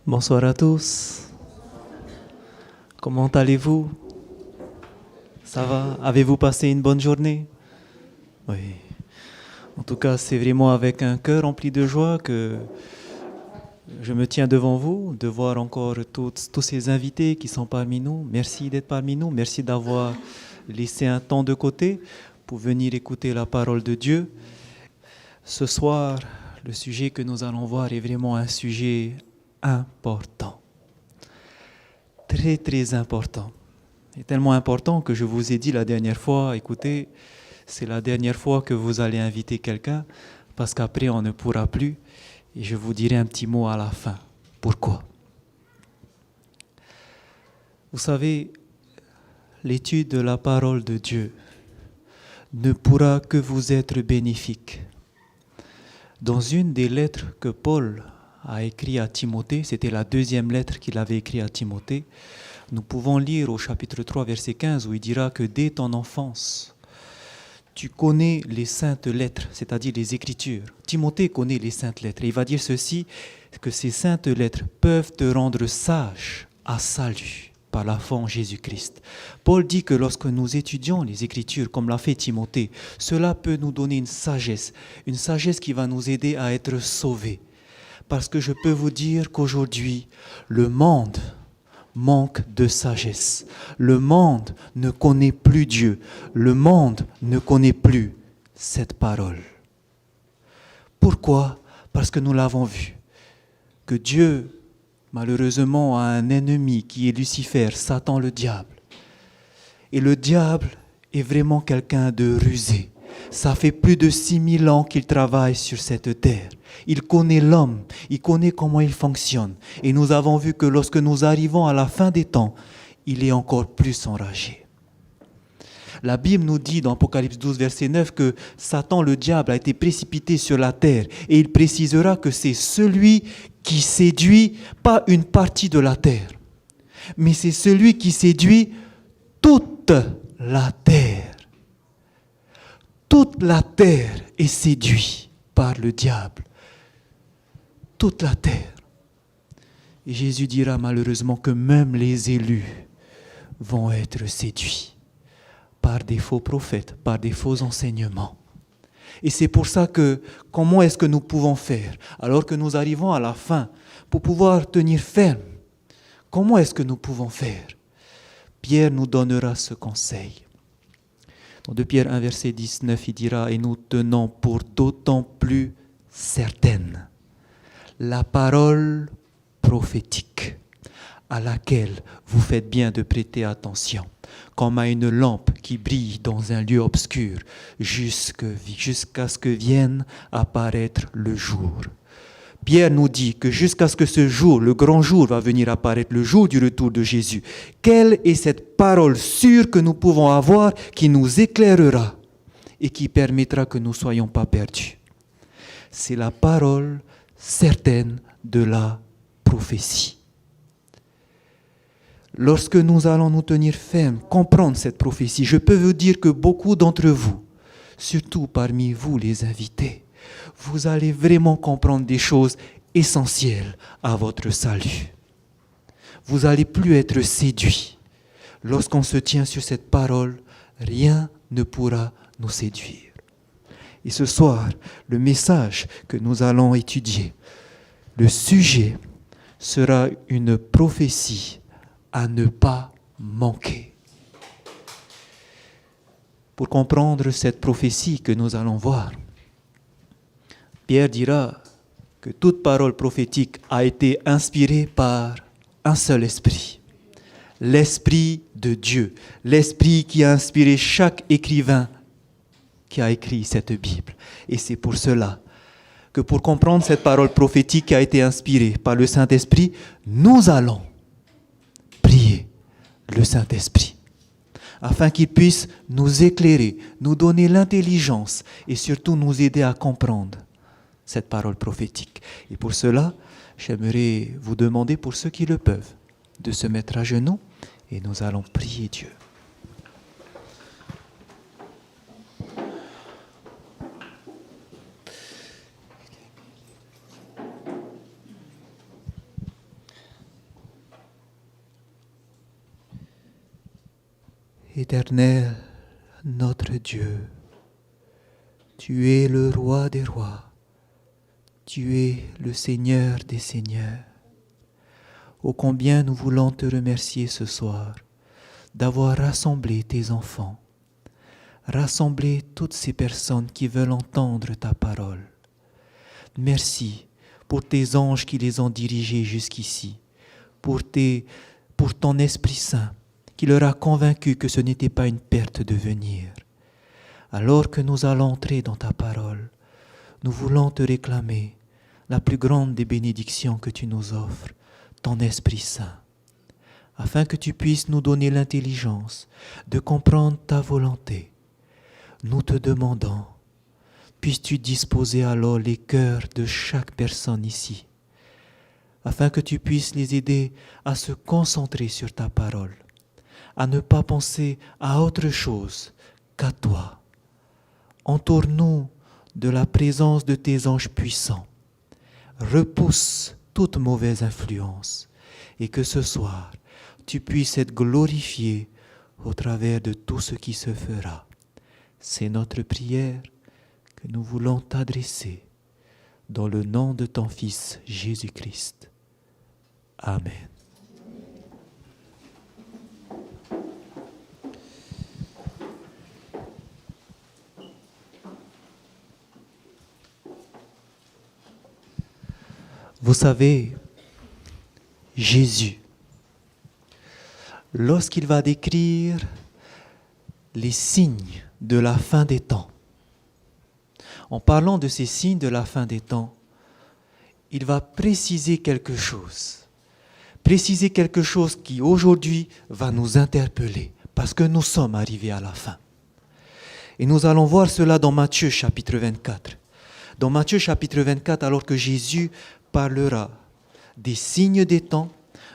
Bonsoir à tous. Comment allez-vous? Ça va? Avez-vous passé une bonne journée? Oui. En tout cas, c'est vraiment avec un cœur rempli de joie que je me tiens devant vous, de voir encore tous ces invités qui sont parmi nous. Merci d'être parmi nous. Merci d'avoir laissé un temps de côté pour venir écouter la parole de Dieu. Ce soir, le sujet que nous allons voir est vraiment un sujet important. Très, très important. C'est tellement important que je vous ai dit la dernière fois, écoutez, c'est la dernière fois que vous allez inviter quelqu'un, parce qu'après on ne pourra plus, et je vous dirai un petit mot à la fin. Pourquoi? Vous savez, l'étude de la parole de Dieu ne pourra que vous être bénéfique. Dans une des lettres que Paul a écrites à Timothée, c'était la deuxième lettre qu'il avait écrite à Timothée, nous pouvons lire au chapitre 3, verset 15, où il dira que dès ton enfance, tu connais les saintes lettres, c'est-à-dire les Écritures. Timothée connaît les saintes lettres. Et il va dire ceci, que ces saintes lettres peuvent te rendre sage à salut par la foi en Jésus-Christ. Paul dit que lorsque nous étudions les Écritures, comme l'a fait Timothée, cela peut nous donner une sagesse qui va nous aider à être sauvés. Parce que je peux vous dire qu'aujourd'hui, le monde manque de sagesse. Le monde ne connaît plus Dieu. Le monde ne connaît plus cette parole. Pourquoi? Parce que nous l'avons vu, que Dieu, malheureusement, a un ennemi qui est Lucifer, Satan le diable. Et le diable est vraiment quelqu'un de rusé. Ça fait plus de 6000 ans qu'il travaille sur cette terre. Il connaît l'homme, il connaît comment il fonctionne. Et nous avons vu que lorsque nous arrivons à la fin des temps, il est encore plus enragé. La Bible nous dit dans Apocalypse 12, verset 9, que Satan, le diable, a été précipité sur la terre. Et il précisera que c'est celui qui séduit, pas une partie de la terre, mais c'est celui qui séduit toute la terre. Toute la terre est séduite par le diable. Toute la terre. Et Jésus dira malheureusement que même les élus vont être séduits par des faux prophètes, par des faux enseignements. Et c'est pour ça que, comment est-ce que nous pouvons faire, alors que nous arrivons à la fin, pour pouvoir tenir ferme? Comment est-ce que nous pouvons faire? Pierre nous donnera ce conseil. Dans 2 Pierre 1, verset 19, il dira « Et nous tenons pour d'autant plus certaine la parole prophétique à laquelle vous faites bien de prêter attention, comme à une lampe qui brille dans un lieu obscur jusqu'à ce que vienne apparaître le jour. » Pierre nous dit que jusqu'à ce que ce jour, le grand jour va venir apparaître, le jour du retour de Jésus. Quelle est cette parole sûre que nous pouvons avoir qui nous éclairera et qui permettra que nous ne soyons pas perdus? C'est la parole certaine de la prophétie. Lorsque nous allons nous tenir fermes, comprendre cette prophétie, je peux vous dire que beaucoup d'entre vous, surtout parmi vous les invités, vous allez vraiment comprendre des choses essentielles à votre salut. Vous n'allez plus être séduits. Lorsqu'on se tient sur cette parole, rien ne pourra nous séduire. Et ce soir, le message que nous allons étudier, le sujet sera une prophétie à ne pas manquer. Pour comprendre cette prophétie que nous allons voir, Pierre dira que toute parole prophétique a été inspirée par un seul esprit, l'Esprit de Dieu, l'Esprit qui a inspiré chaque écrivain qui a écrit cette Bible. Et c'est pour cela que pour comprendre cette parole prophétique qui a été inspirée par le Saint-Esprit, nous allons prier le Saint-Esprit, afin qu'il puisse nous éclairer, nous donner l'intelligence et surtout nous aider à comprendre cette parole prophétique. Et pour cela, j'aimerais vous demander, pour ceux qui le peuvent, de se mettre à genoux et nous allons prier Dieu. Éternel, notre Dieu, tu es le roi des rois, tu es le Seigneur des seigneurs. Ô combien nous voulons te remercier ce soir d'avoir rassemblé tes enfants, rassemblé toutes ces personnes qui veulent entendre ta parole. Merci pour tes anges qui les ont dirigés jusqu'ici, pour ton Esprit Saint qui leur a convaincu que ce n'était pas une perte de venir. Alors que nous allons entrer dans ta parole, nous voulons te réclamer la plus grande des bénédictions que tu nous offres, ton Esprit Saint, afin que tu puisses nous donner l'intelligence de comprendre ta volonté. Nous te demandons, puisses-tu disposer alors les cœurs de chaque personne ici, afin que tu puisses les aider à se concentrer sur ta parole, à ne pas penser à autre chose qu'à toi. Entoure-nous de la présence de tes anges puissants. Repousse toute mauvaise influence et que ce soir, tu puisses être glorifié au travers de tout ce qui se fera. C'est notre prière que nous voulons t'adresser dans le nom de ton Fils Jésus-Christ. Amen. Vous savez, Jésus, lorsqu'il va décrire les signes de la fin des temps, en parlant de ces signes de la fin des temps, il va préciser quelque chose qui aujourd'hui va nous interpeller, parce que nous sommes arrivés à la fin. Et nous allons voir cela dans Matthieu chapitre 24. Dans Matthieu chapitre 24, alors que Jésus parlera des signes des temps,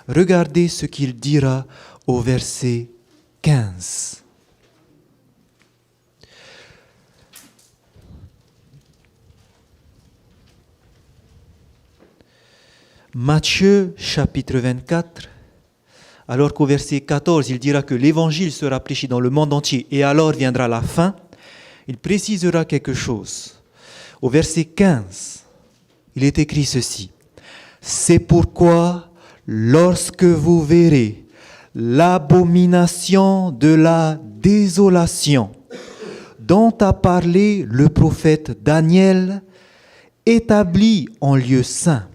regardez ce qu'il dira au verset 15. Matthieu chapitre 24, alors qu'au verset 14, il dira que l'évangile sera prêché dans le monde entier et alors viendra la fin, il précisera quelque chose. Au verset 15, il est écrit ceci. C'est pourquoi, lorsque vous verrez l'abomination de la désolation dont a parlé le prophète Daniel, établie en lieu saint,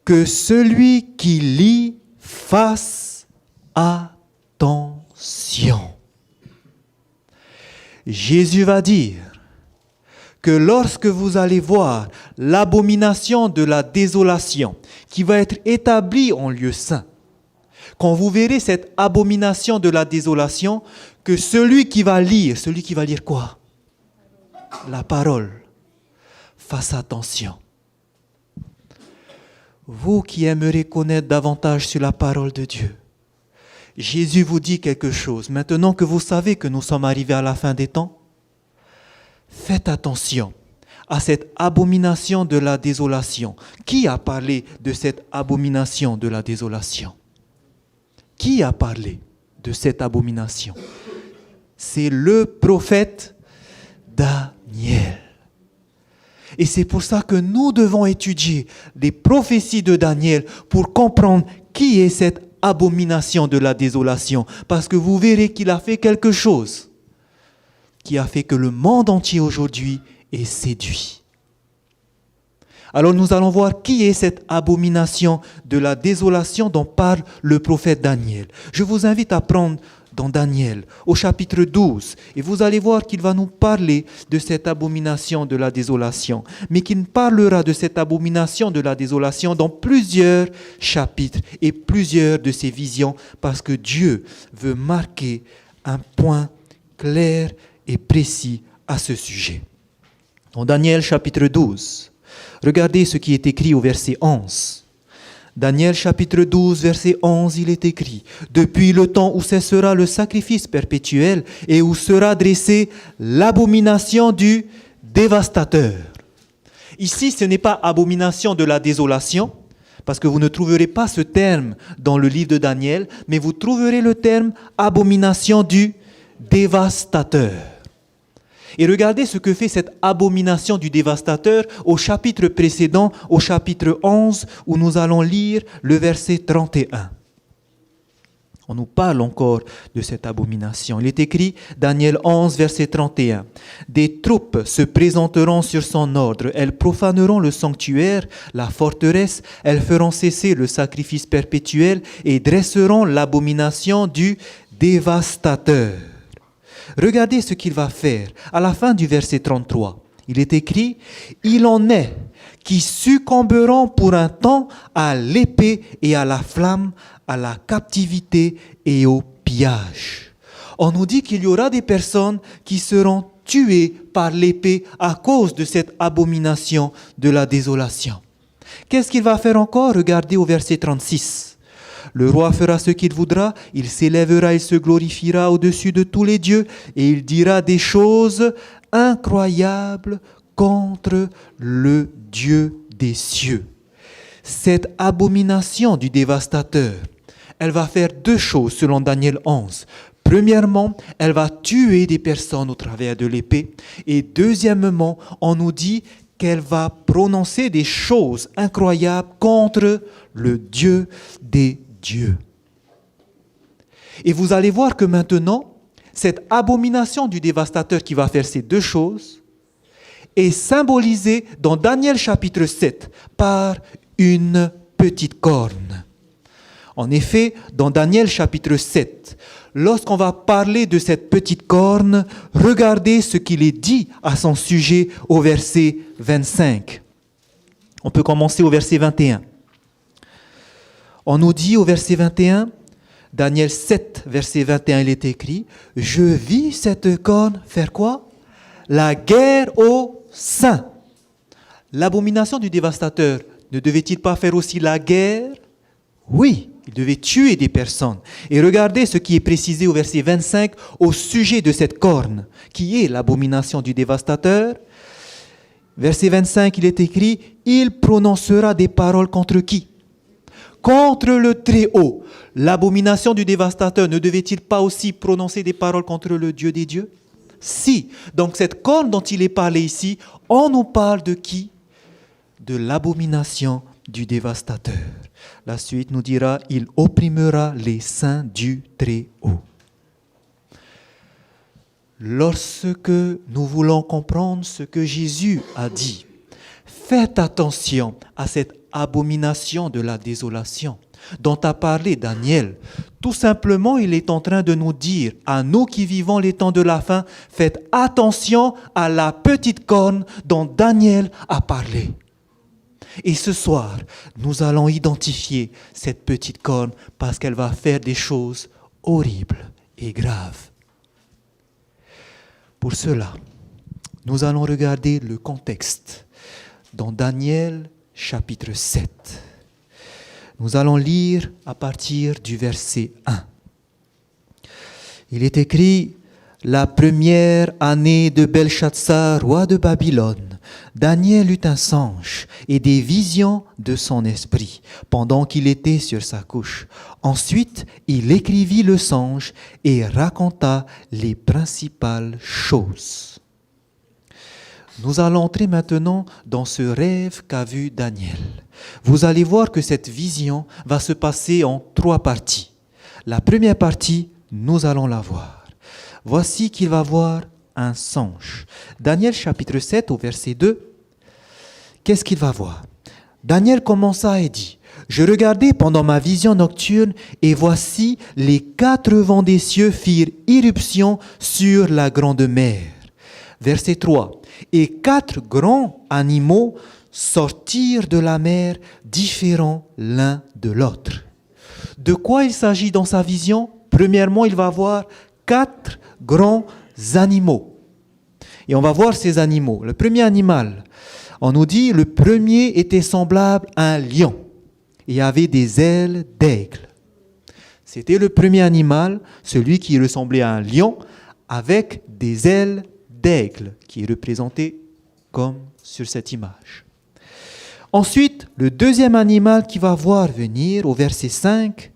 que celui qui lit fasse attention. Jésus va dire que lorsque vous allez voir l'abomination de la désolation qui va être établie en lieu saint, quand vous verrez cette abomination de la désolation, que celui qui va lire quoi? La parole, fasse attention. Vous qui aimeriez connaître davantage sur la parole de Dieu, Jésus vous dit quelque chose. Maintenant que vous savez que nous sommes arrivés à la fin des temps, faites attention à cette abomination de la désolation. Qui a parlé de cette abomination de la désolation? Qui a parlé de cette abomination? C'est le prophète Daniel. Et c'est pour ça que nous devons étudier les prophéties de Daniel pour comprendre qui est cette abomination de la désolation. Parce que vous verrez qu'il a fait quelque chose qui a fait que le monde entier aujourd'hui est séduit. Alors nous allons voir qui est cette abomination de la désolation dont parle le prophète Daniel. Je vous invite à prendre dans Daniel au chapitre 12 et vous allez voir qu'il va nous parler de cette abomination de la désolation, mais qu'il parlera de cette abomination de la désolation dans plusieurs chapitres et plusieurs de ses visions parce que Dieu veut marquer un point clair et précis à ce sujet. Dans Daniel chapitre 12, regardez ce qui est écrit au verset 11. Daniel chapitre 12, verset 11, il est écrit « Depuis le temps où cessera le sacrifice perpétuel et où sera dressée l'abomination du dévastateur. » Ici, ce n'est pas abomination de la désolation, Parce que vous ne trouverez pas ce terme dans le livre de Daniel, mais vous trouverez le terme abomination du dévastateur. Et regardez ce que fait cette abomination du dévastateur au chapitre précédent, au chapitre 11, où nous allons lire le verset 31. On nous parle encore de cette abomination. Il est écrit, Daniel 11, verset 31. « Des troupes se présenteront sur son ordre. Elles profaneront le sanctuaire, la forteresse. Elles feront cesser le sacrifice perpétuel et dresseront l'abomination du dévastateur. » Regardez ce qu'il va faire. À la fin du verset 33, il est écrit « Il en est qui succomberont pour un temps à l'épée et à la flamme, à la captivité et au pillage. » On nous dit qu'il y aura des personnes qui seront tuées par l'épée à cause de cette abomination de la désolation. Qu'est-ce qu'il va faire encore? Regardez au verset 36. Le roi fera ce qu'il voudra, il s'élèvera, il se glorifiera au-dessus de tous les dieux et il dira des choses incroyables contre le Dieu des cieux. Cette abomination du dévastateur, elle va faire deux choses selon Daniel 11. Premièrement, elle va tuer des personnes au travers de l'épée. Et deuxièmement, on nous dit qu'elle va prononcer des choses incroyables contre le Dieu des dieux. Et vous allez voir que maintenant, cette abomination du dévastateur qui va faire ces deux choses est symbolisée dans Daniel chapitre 7 par une petite corne. En effet, dans Daniel chapitre 7, lorsqu'on va parler de cette petite corne, regardez ce qu'il est dit à son sujet au verset 25. On peut commencer au verset 21. On nous dit au verset 21, Daniel 7, verset 21, il est écrit « Je vis cette corne faire quoi? La guerre aux saints. » L'abomination du dévastateur, ne devait-il pas faire aussi la guerre? Oui, il devait tuer des personnes. Et regardez ce qui est précisé au verset 25 au sujet de cette corne, qui est l'abomination du dévastateur. Verset 25, il est écrit « Il prononcera des paroles contre qui? Contre le Très-Haut. » L'abomination du dévastateur, ne devait-il pas aussi prononcer des paroles contre le Dieu des dieux? Si. Donc cette corne dont il est parlé ici, on nous parle de qui? De l'abomination du dévastateur. La suite nous dira, il opprimera les saints du Très-Haut. Lorsque nous voulons comprendre ce que Jésus a dit, faites attention à cette abomination de la désolation dont a parlé Daniel. Tout simplement, il est en train de nous dire, à nous qui vivons les temps de la fin, faites attention à la petite corne dont Daniel a parlé. Et ce soir, nous allons identifier cette petite corne parce qu'elle va faire des choses horribles et graves. Pour cela, nous allons regarder le contexte dans Daniel chapitre 7. Nous allons lire à partir du verset 1. Il est écrit « La première année de Belshazzar, roi de Babylone, Daniel eut un songe et des visions de son esprit pendant qu'il était sur sa couche. Ensuite, il écrivit le songe et raconta les principales choses. » Nous allons entrer maintenant dans ce rêve qu'a vu Daniel. Vous allez voir que cette vision va se passer en 3 parties. La première partie, nous allons la voir. Voici qu'il va voir un songe. Daniel chapitre 7 au verset 2, qu'est-ce qu'il va voir? Daniel commença et dit, « Je regardais pendant ma vision nocturne et voici les 4 vents des cieux firent irruption sur la grande mer. » Verset 3, « Et 4 grands animaux sortirent de la mer, différents l'un de l'autre. » De quoi il s'agit dans sa vision? Premièrement, il va voir 4 grands animaux. Et on va voir ces animaux. Le premier animal, on nous dit, le premier était semblable à un lion et avait des ailes d'aigle. C'était le premier animal, celui qui ressemblait à un lion, avec des ailes d'aigle, qui est représenté comme sur cette image. Ensuite, le deuxième animal qui va voir venir au verset 5.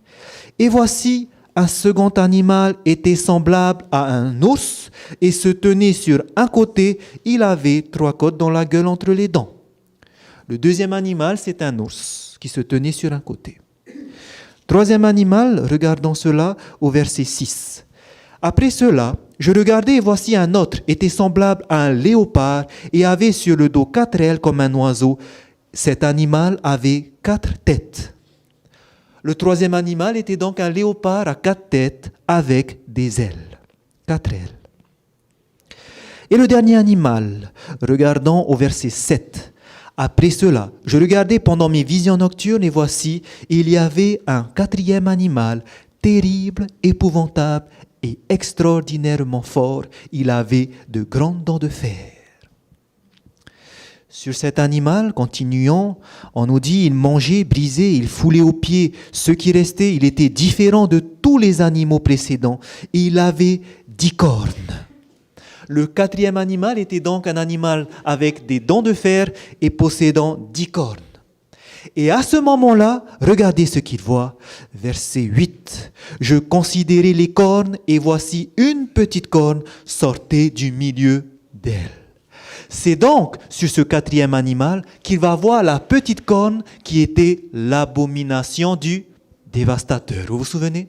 Et voici, un second animal était semblable à un ours et se tenait sur un côté. Il avait 3 côtes dans la gueule entre les dents. Le deuxième animal, c'est un ours qui se tenait sur un côté. Troisième animal, regardons cela au verset 6. Après cela, je regardais et voici un autre était semblable à un léopard et avait sur le dos 4 ailes comme un oiseau. Cet animal avait 4 têtes. Le troisième animal était donc un léopard à 4 têtes avec des ailes. 4 ailes. Et le dernier animal, regardons au verset 7. Après cela, je regardais pendant mes visions nocturnes et voici, il y avait un 4e animal, terrible, épouvantable et extraordinairement fort. Il avait de grandes dents de fer. Sur cet animal, continuons, on nous dit, il mangeait, brisait, il foulait aux pieds ce qui restait. Il était différent de tous les animaux précédents. Et il avait 10 cornes. Le 4e animal était donc un animal avec des dents de fer et possédant 10 cornes. Et à ce moment-là, regardez ce qu'il voit. Verset 8. Je considérais les cornes et voici une petite corne sortait du milieu d'elle. C'est donc sur ce 4e animal qu'il va voir la petite corne qui était l'abomination du dévastateur. Vous vous souvenez?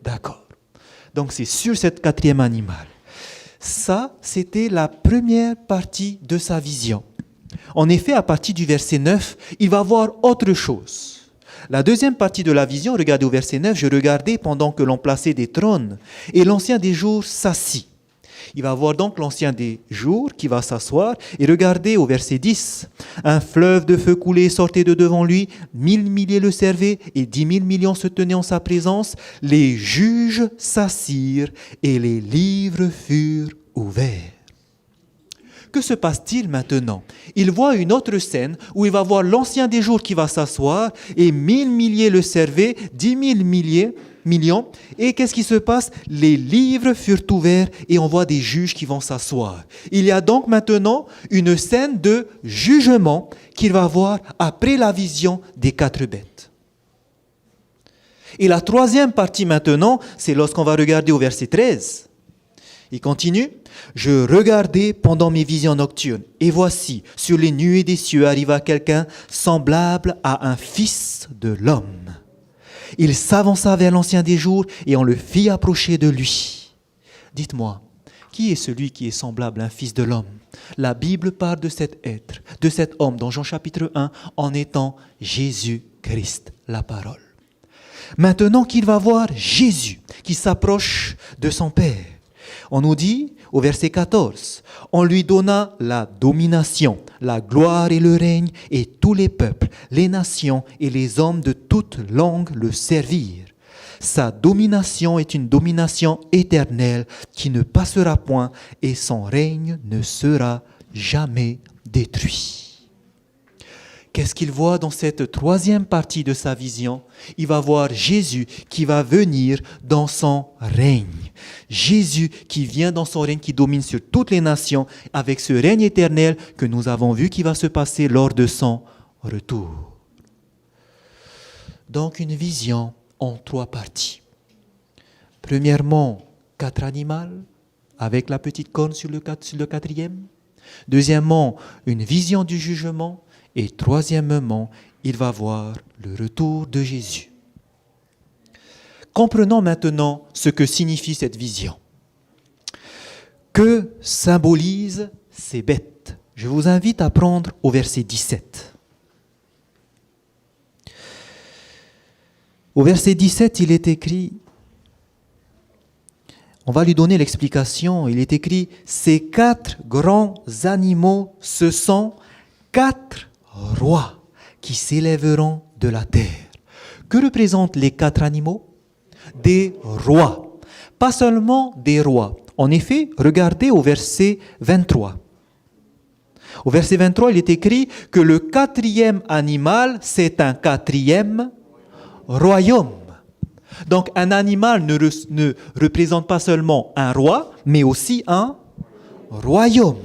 D'accord. Donc c'est sur cet 4e animal. Ça, c'était la première partie de sa vision. En effet, à partir du verset 9, il va voir autre chose. La deuxième partie de la vision, regardez au verset 9, je regardais pendant que l'on plaçait des trônes et l'ancien des jours s'assit. Il va voir donc l'ancien des jours qui va s'asseoir et regardez au verset 10. Un fleuve de feu coulait sortait de devant lui, 1000 milliers le servaient et 10 000 millions se tenaient en sa présence. Les juges s'assirent et les livres furent ouverts. Que se passe-t-il maintenant? Il voit une autre scène où il va voir l'ancien des jours qui va s'asseoir et 1000 milliers le servaient, 10 000 millions. Et qu'est-ce qui se passe? Les livres furent ouverts et on voit des juges qui vont s'asseoir. Il y a donc maintenant une scène de jugement qu'il va voir après la vision des 4 bêtes. Et la troisième partie maintenant, c'est lorsqu'on va regarder au verset 13. Il continue. Je regardais pendant mes visions nocturnes, et voici, sur les nuées des cieux arriva quelqu'un semblable à un fils de l'homme. Il s'avança vers l'ancien des jours, et on le fit approcher de lui. Dites-moi, qui est celui qui est semblable à un fils de l'homme? La Bible parle de cet être, de cet homme, dans Jean chapitre 1, en étant Jésus-Christ, la parole. Maintenant qu'il va voir Jésus, qui s'approche de son Père, on nous dit, au verset 14, on lui donna la domination, la gloire et le règne, et tous les peuples, les nations et les hommes de toute langue le servirent. Sa domination est une domination éternelle qui ne passera point et son règne ne sera jamais détruit. Qu'est-ce qu'il voit dans cette troisième partie de sa vision? Il va voir Jésus qui va venir dans son règne. Jésus qui vient dans son règne, qui domine sur toutes les nations, avec ce règne éternel que nous avons vu qui va se passer lors de son retour. Donc une vision en 3 parties. Premièrement, 4 animaux avec la petite corne sur le 4e. Deuxièmement, une vision du jugement. Et troisièmement, il va voir le retour de Jésus. Comprenons maintenant ce que signifie cette vision. Que symbolisent ces bêtes? Je vous invite à prendre au verset 17. Au verset 17, il est écrit, on va lui donner l'explication, il est écrit, ces 4 grands animaux, ce sont 4 rois qui s'élèveront de la terre. Que représentent les 4 animaux? Des rois. Pas seulement des rois. En effet, regardez au verset 23. Au verset 23, il est écrit que le 4e animal, c'est un 4e royaume. Donc un animal ne représente pas seulement un roi, mais aussi un royaume.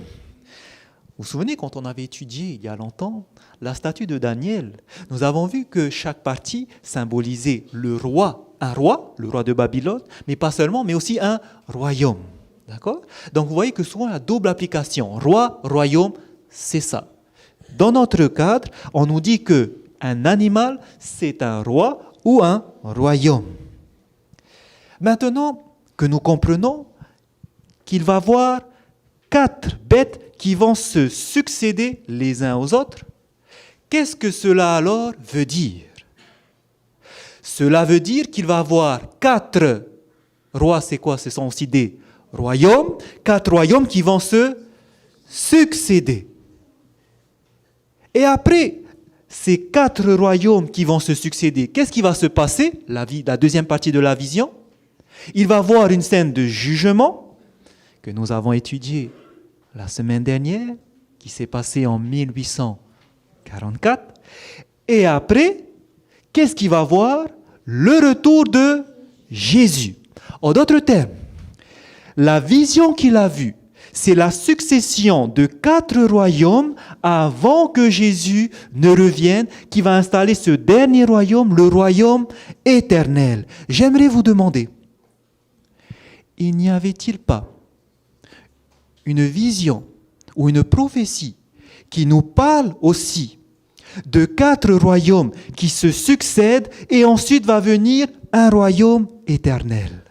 Vous vous souvenez, quand on avait étudié il y a longtemps la statue de Daniel, nous avons vu que chaque partie symbolisait le roi, un roi, le roi de Babylone, mais pas seulement, mais aussi un royaume. D'accord? Donc vous voyez que souvent la double application, roi, royaume, c'est ça. Dans notre cadre, on nous dit qu'un animal, c'est un roi ou un royaume. Maintenant que nous comprenons qu'il va y avoir 4 bêtes qui vont se succéder les uns aux autres, qu'est-ce que cela alors veut dire? Cela veut dire qu'il va y avoir 4 rois, c'est quoi? Ce sont aussi des royaumes, 4 royaumes qui vont se succéder. Et après ces 4 royaumes qui vont se succéder, qu'est-ce qui va se passer? La deuxième partie de la vision. Il va y avoir une scène de jugement que nous avons étudiée la semaine dernière, qui s'est passée en 1844. Et après, qu'est-ce qu'il va y avoir? Le retour de Jésus. En d'autres termes, la vision qu'il a vue, c'est la succession de 4 royaumes avant que Jésus ne revienne, qui va installer ce dernier royaume, le royaume éternel. J'aimerais vous demander, il n'y avait-il pas une vision ou une prophétie qui nous parle aussi de 4 royaumes qui se succèdent et ensuite va venir un royaume éternel?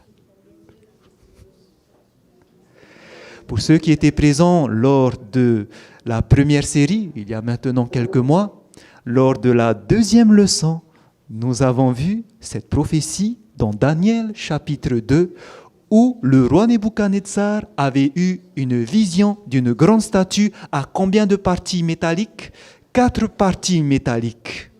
Pour ceux qui étaient présents lors de la première série, il y a maintenant quelques mois, lors de la deuxième leçon, nous avons vu cette prophétie dans Daniel chapitre 2, où le roi Nebuchadnezzar avait eu une vision d'une grande statue à combien de parties métalliques? 4 parties métalliques.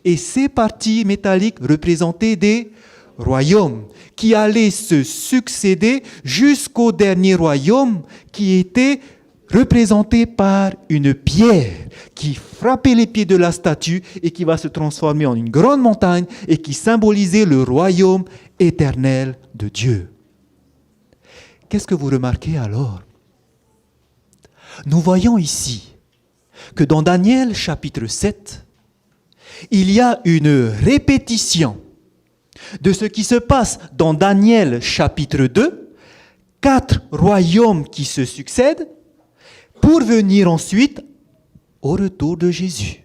Et ces parties métalliques représentaient des royaumes qui allaient se succéder jusqu'au dernier royaume qui était représenté par une pierre qui frappait les pieds de la statue et qui va se transformer en une grande montagne et qui symbolisait le royaume éternel de Dieu. Qu'est-ce que vous remarquez alors? Nous voyons ici que dans Daniel chapitre 7, il y a une répétition de ce qui se passe dans Daniel chapitre 2, 4 royaumes qui se succèdent pour venir ensuite au retour de Jésus.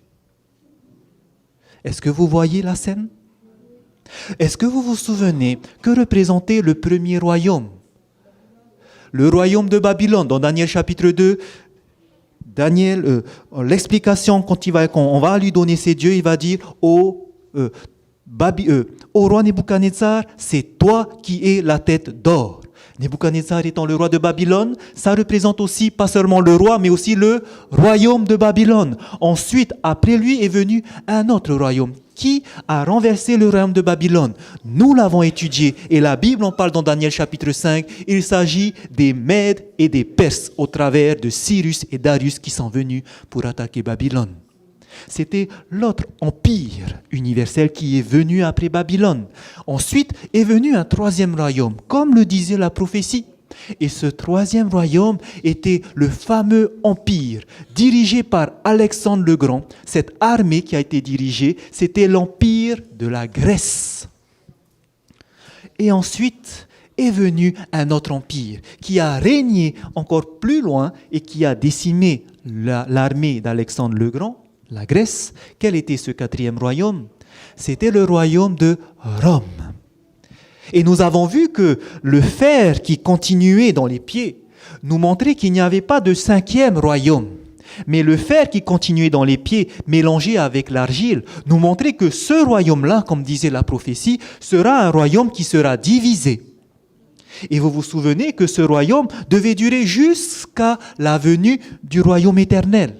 Est-ce que vous voyez la scène? Est-ce que vous vous souvenez que représentait le premier royaume? Le royaume de Babylone, dans Daniel chapitre 2, Daniel, l'explication quand on va lui donner ses dieux, il va dire au roi Nebuchadnezzar, c'est toi qui es la tête d'or. Nebuchadnezzar étant le roi de Babylone, ça représente aussi pas seulement le roi, mais aussi le royaume de Babylone. Ensuite, après lui est venu un autre royaume qui a renversé le royaume de Babylone. Nous l'avons étudié et la Bible en parle dans Daniel chapitre 5. Il s'agit des Mèdes et des Perses au travers de Cyrus et Darius qui sont venus pour attaquer Babylone. C'était l'autre empire universel qui est venu après Babylone. Ensuite est venu un 3e royaume, comme le disait la prophétie. Et ce 3e royaume était le fameux empire dirigé par Alexandre le Grand. Cette armée qui a été dirigée, c'était l'empire de la Grèce. Et ensuite est venu un autre empire qui a régné encore plus loin et qui a décimé l'armée d'Alexandre le Grand, la Grèce. Quel était ce 4e royaume? C'était le royaume de Rome. Et nous avons vu que le fer qui continuait dans les pieds nous montrait qu'il n'y avait pas de 5e royaume. Mais le fer qui continuait dans les pieds, mélangé avec l'argile, nous montrait que ce royaume-là, comme disait la prophétie, sera un royaume qui sera divisé. Et vous vous souvenez que ce royaume devait durer jusqu'à la venue du royaume éternel.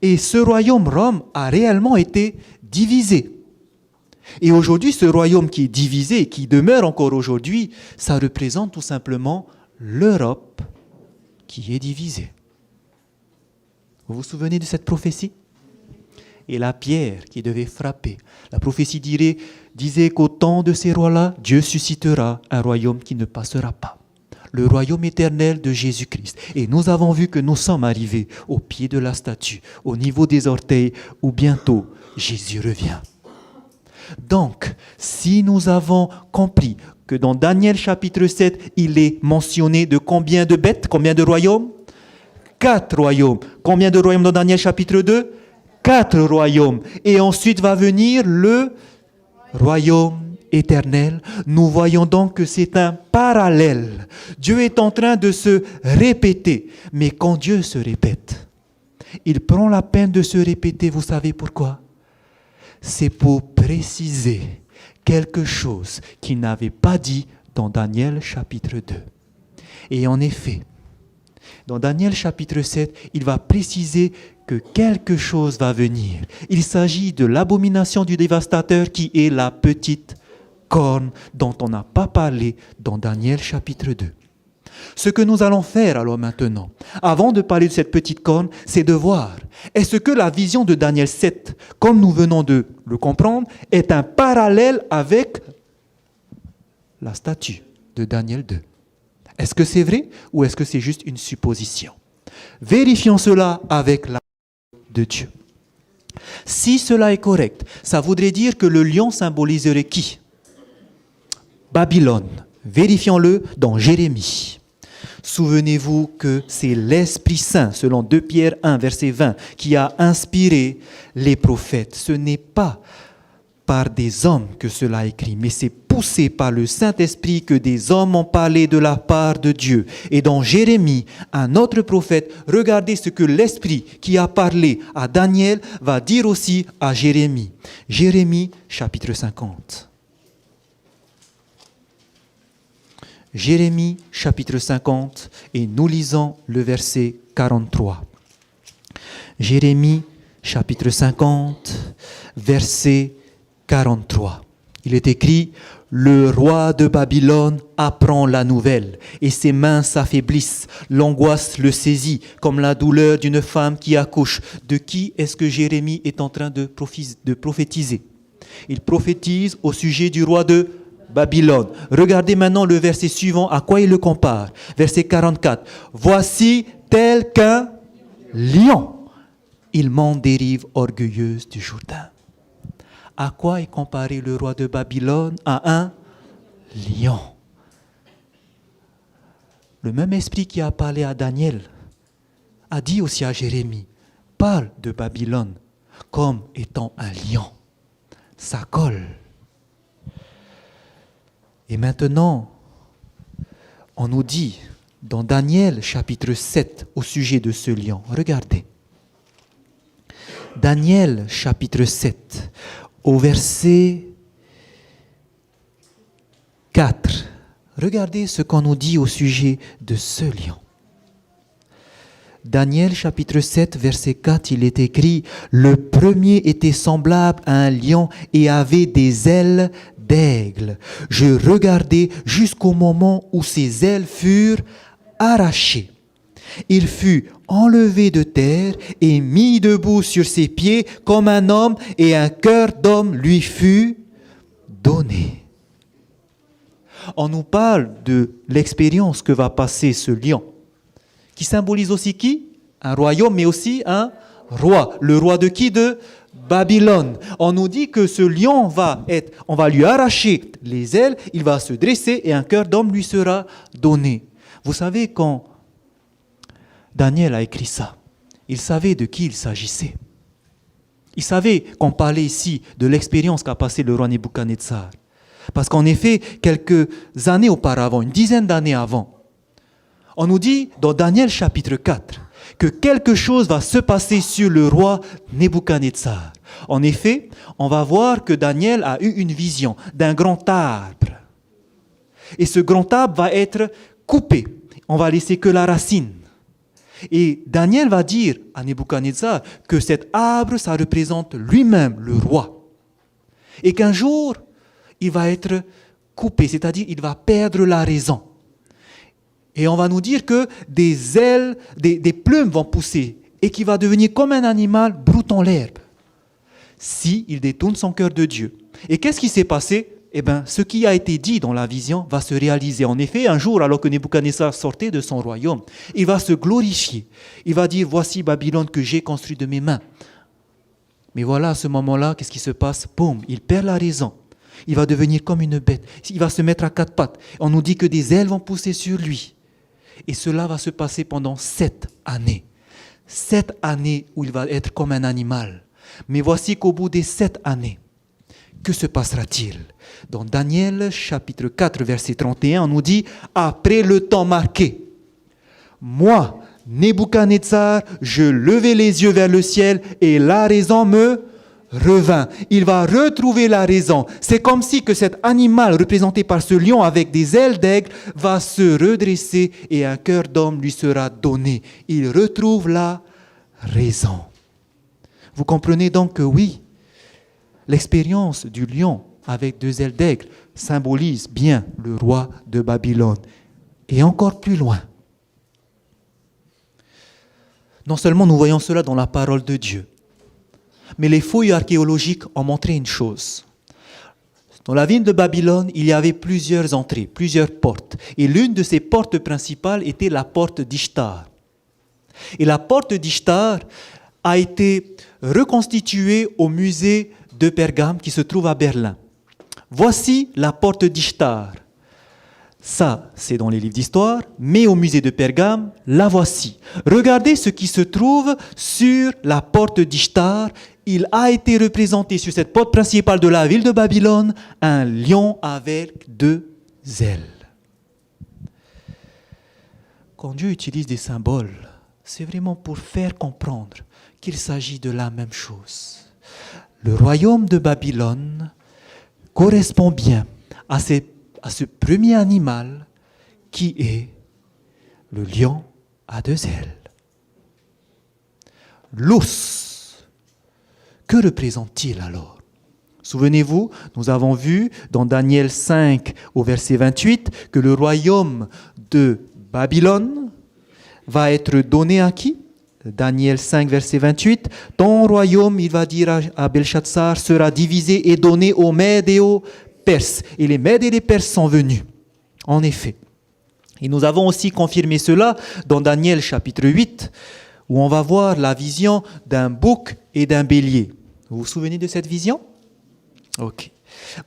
Et ce royaume Rome a réellement été divisé. Et aujourd'hui, ce royaume qui est divisé, qui demeure encore aujourd'hui, ça représente tout simplement l'Europe qui est divisée. Vous vous souvenez de cette prophétie? Et la pierre qui devait frapper. La prophétie disait qu'au temps de ces rois-là, Dieu suscitera un royaume qui ne passera pas. le royaume éternel de Jésus-Christ. Et nous avons vu que nous sommes arrivés au pied de la statue, au niveau des orteils, où bientôt Jésus revient. Donc, si nous avons compris que dans Daniel chapitre 7, il est mentionné de combien de bêtes, combien de royaumes? 4 royaumes. Combien de royaumes dans Daniel chapitre 2? 4 royaumes. Et ensuite va venir le royaume éternel. Nous voyons donc que c'est un parallèle. Dieu est en train de se répéter. Mais quand Dieu se répète, il prend la peine de se répéter. Vous savez pourquoi? C'est pour préciser quelque chose qu'il n'avait pas dit dans Daniel chapitre 2. Et en effet, dans Daniel chapitre 7, il va préciser que quelque chose va venir. Il s'agit de l'abomination du dévastateur qui est la petite corne dont on n'a pas parlé dans Daniel chapitre 2. Ce que nous allons faire alors maintenant, avant de parler de cette petite corne, c'est de voir, est-ce que la vision de Daniel 7, comme nous venons de le comprendre, est un parallèle avec la statue de Daniel 2? Est-ce que c'est vrai ou est-ce que c'est juste une supposition? Vérifions cela avec la parole de Dieu. Si cela est correct, ça voudrait dire que le lion symboliserait qui? Babylone. Vérifions-le dans Jérémie. Souvenez-vous que c'est l'Esprit Saint, selon 2 Pierre 1, verset 20, qui a inspiré les prophètes. Ce n'est pas par des hommes que cela est écrit, mais c'est poussé par le Saint-Esprit que des hommes ont parlé de la part de Dieu. Et dans Jérémie, un autre prophète, regardez ce que l'Esprit qui a parlé à Daniel va dire aussi à Jérémie. Jérémie, chapitre 50. Jérémie, chapitre 50, et nous lisons le verset 43. Jérémie, chapitre 50, verset 43. Il est écrit, « Le roi de Babylone apprend la nouvelle, et ses mains s'affaiblissent. L'angoisse le saisit, comme la douleur d'une femme qui accouche. » De qui est-ce que Jérémie est en train de prophétiser? Il prophétise au sujet du roi de Babylone. Regardez maintenant le verset suivant, à quoi il le compare. Verset 44. « Voici tel qu'un lion. Il monte des rives orgueilleuses du Jourdain. » À quoi est comparé le roi de Babylone? À un lion. Le même esprit qui a parlé à Daniel a dit aussi à Jérémie, parle de Babylone comme étant un lion. Ça colle. Et maintenant, on nous dit dans Daniel chapitre 7 au sujet de ce lion. Regardez. Daniel chapitre 7 au verset 4. Regardez ce qu'on nous dit au sujet de ce lion. Daniel chapitre 7 verset 4, il est écrit « Le premier était semblable à un lion et avait des ailes d'aigle. Je regardais jusqu'au moment où ses ailes furent arrachées. Il fut enlevé de terre et mis debout sur ses pieds comme un homme, et un cœur d'homme lui fut donné. » On nous parle de l'expérience que va passer ce lion, qui symbolise aussi qui? Un royaume, mais aussi un roi. Le roi de qui? De Babylone. On nous dit que ce lion on va lui arracher les ailes, il va se dresser et un cœur d'homme lui sera donné. Vous savez, quand Daniel a écrit ça, il savait de qui il s'agissait. Il savait qu'on parlait ici de l'expérience qu'a passé le roi Nebuchadnezzar. Parce qu'en effet, quelques années auparavant, une dizaine d'années avant, on nous dit dans Daniel chapitre 4 que quelque chose va se passer sur le roi Nebuchadnezzar. En effet, on va voir que Daniel a eu une vision d'un grand arbre. Et ce grand arbre va être coupé. On va laisser que la racine. Et Daniel va dire à Nebuchadnezzar que cet arbre, ça représente lui-même le roi. Et qu'un jour, il va être coupé, c'est-à-dire il va perdre la raison. Et on va nous dire que des ailes, des plumes vont pousser et qu'il va devenir comme un animal broutant l'herbe s'il détourne son cœur de Dieu. Et qu'est-ce qui s'est passé? eh bien, ce qui a été dit dans la vision va se réaliser. En effet, un jour, alors que Nebuchadnezzar sortait de son royaume, il va se glorifier. Il va dire, voici Babylone que j'ai construite de mes mains. Mais voilà, à ce moment-là, qu'est-ce qui se passe? Boum, il perd la raison. Il va devenir comme une bête. Il va se mettre à quatre pattes. On nous dit que des ailes vont pousser sur lui. Et cela va se passer pendant 7 années. 7 années où il va être comme un animal. Mais voici qu'au bout des 7 années, que se passera-t-il? Dans Daniel, chapitre 4, verset 31, on nous dit « Après le temps marqué, moi, Nebuchadnezzar, je levai les yeux vers le ciel et la raison me revint. » Il va retrouver la raison. C'est comme si que cet animal représenté par ce lion avec des ailes d'aigle va se redresser et un cœur d'homme lui sera donné. Il retrouve la raison. Vous comprenez donc que oui, l'expérience du lion avec 2 ailes d'aigle symbolise bien le roi de Babylone. Et encore plus loin. Non seulement nous voyons cela dans la parole de Dieu, mais les fouilles archéologiques ont montré une chose. Dans la ville de Babylone, il y avait plusieurs entrées, plusieurs portes. Et l'une de ces portes principales était la porte d'Ishtar. Et la porte d'Ishtar a été reconstituée au musée de Pergame qui se trouve à Berlin. Voici la porte d'Ishtar. Ça, c'est dans les livres d'histoire, mais au musée de Pergame, la voici. Regardez ce qui se trouve sur la porte d'Ishtar. Il a été représenté sur cette porte principale de la ville de Babylone, un lion avec 2 ailes. Quand Dieu utilise des symboles, c'est vraiment pour faire comprendre qu'il s'agit de la même chose. Le royaume de Babylone correspond bien à ce premier animal qui est le lion à 2 ailes. L'ours, que représente-t-il alors? Souvenez-vous, nous avons vu dans Daniel 5 au verset 28 que le royaume de Babylone va être donné à qui? Daniel 5 verset 28, ton royaume, il va dire à Belshazzar, sera divisé et donné aux Mèdes et aux Perses. Et les Mèdes et les Perses sont venus, en effet. Et nous avons aussi confirmé cela dans Daniel chapitre 8, où on va voir la vision d'un bouc et d'un bélier. Vous vous souvenez de cette vision? Ok.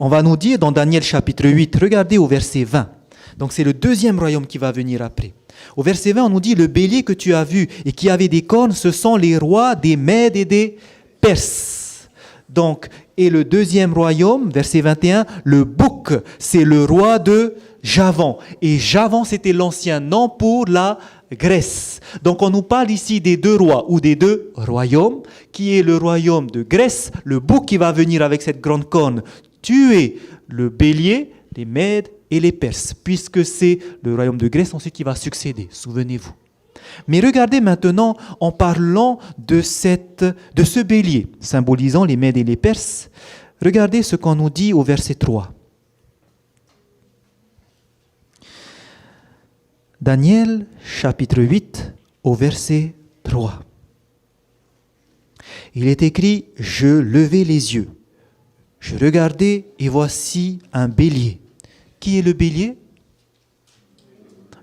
On va nous dire dans Daniel chapitre 8, regardez au verset 20. Donc c'est le deuxième royaume qui va venir après. Au verset 20, on nous dit, le bélier que tu as vu et qui avait des cornes, ce sont les rois des Mèdes et des Perses. Donc, et le deuxième royaume, verset 21, le bouc, c'est le roi de Javan. Et Javan, c'était l'ancien nom pour la Grèce. Donc on nous parle ici des 2 rois ou des 2 royaumes, qui est le royaume de Grèce, le bouc qui va venir avec cette grande corne tuer le bélier, les Mèdes et les Perses, puisque c'est le royaume de Grèce ensuite qui va succéder, souvenez-vous. Mais regardez maintenant, en parlant de ce bélier, symbolisant les Mèdes et les Perses, regardez ce qu'on nous dit au verset 3. Daniel, chapitre 8, au verset 3. Il est écrit, « Je levai les yeux, je regardai et voici un bélier. » Qui est le bélier?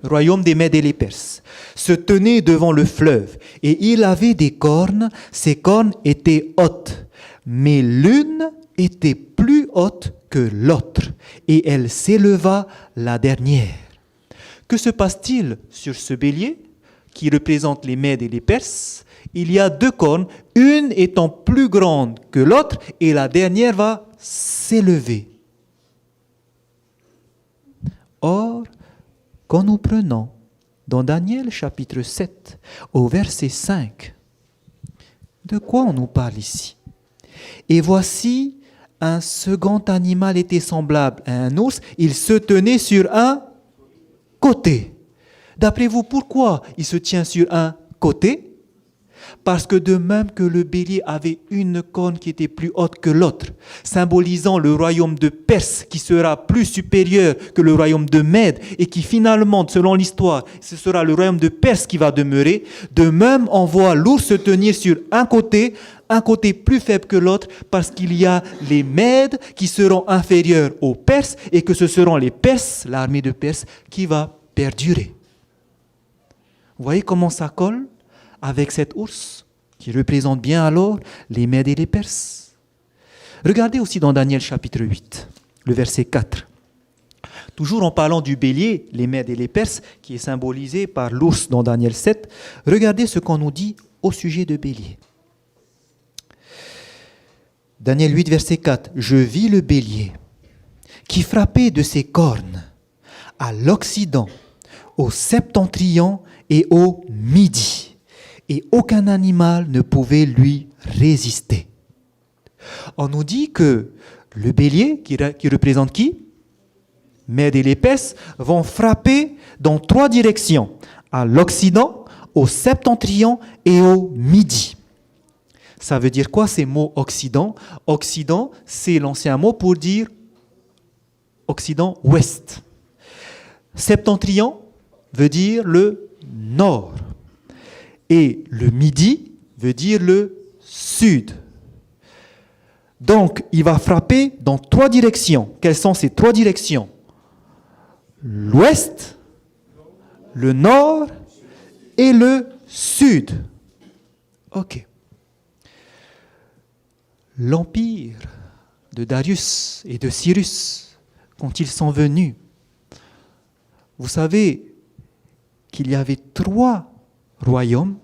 Royaume des Mèdes et les Perses. Se tenait devant le fleuve et il avait des cornes. Ces cornes étaient hautes, mais l'une était plus haute que l'autre et elle s'éleva la dernière. Que se passe-t-il sur ce bélier qui représente les Mèdes et les Perses? Il y a 2 cornes, une étant plus grande que l'autre et la dernière va s'élever. Or, quand nous prenons dans Daniel chapitre 7 au verset 5, de quoi on nous parle ici? Et voici, un second animal était semblable à un ours, il se tenait sur un côté. D'après vous, pourquoi il se tient sur un côté? Parce que de même que le bélier avait une corne qui était plus haute que l'autre, symbolisant le royaume de Perse qui sera plus supérieur que le royaume de Mède et qui finalement, selon l'histoire, ce sera le royaume de Perse qui va demeurer, de même on voit l'ours se tenir sur un côté plus faible que l'autre parce qu'il y a les Mèdes qui seront inférieurs aux Perses et que ce seront les Perses, l'armée de Perse, qui va perdurer. Vous voyez comment ça colle avec cet ours qui représente bien alors les Mèdes et les Perses. Regardez aussi dans Daniel chapitre 8, le verset 4. Toujours en parlant du bélier, les Mèdes et les Perses, qui est symbolisé par l'ours dans Daniel 7, regardez ce qu'on nous dit au sujet de bélier. Daniel 8, verset 4. « Je vis le bélier qui frappait de ses cornes à l'Occident, au septentrion et au midi, et aucun animal ne pouvait lui résister. » On nous dit que le bélier, qui représente qui? Mèdes et les Perses, vont frapper dans 3 directions, à l'Occident, au septentrion et au midi. Ça veut dire quoi ces mots Occident? Occident, c'est l'ancien mot pour dire Occident-Ouest. Septentrion veut dire le nord. Et le midi veut dire le sud. Donc, il va frapper dans 3 directions. Quelles sont ces 3 directions? L'ouest, le nord et le sud. Ok. L'empire de Darius et de Cyrus, quand ils sont venus, vous savez qu'il y avait 3 royaumes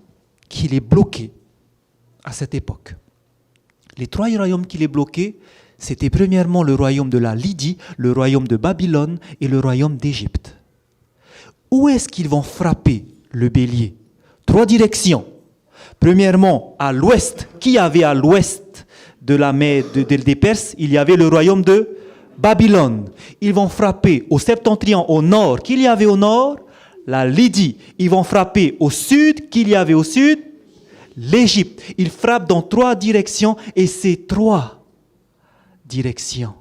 qui les bloquaient à cette époque. Les 3 royaumes qui les bloquaient, c'était premièrement le royaume de la Lydie, le royaume de Babylone et le royaume d'Égypte. Où est-ce qu'ils vont frapper le bélier? 3 directions. Premièrement, à l'ouest. Qui avait à l'ouest de la mer des Perses? Il y avait le royaume de Babylone. Ils vont frapper au septentrion, au nord. Qu'il y avait au nord? La Lydie. Ils vont frapper au sud. Qu'il y avait au sud? L'Égypte. Ils frappent dans 3 directions et ces 3 directions,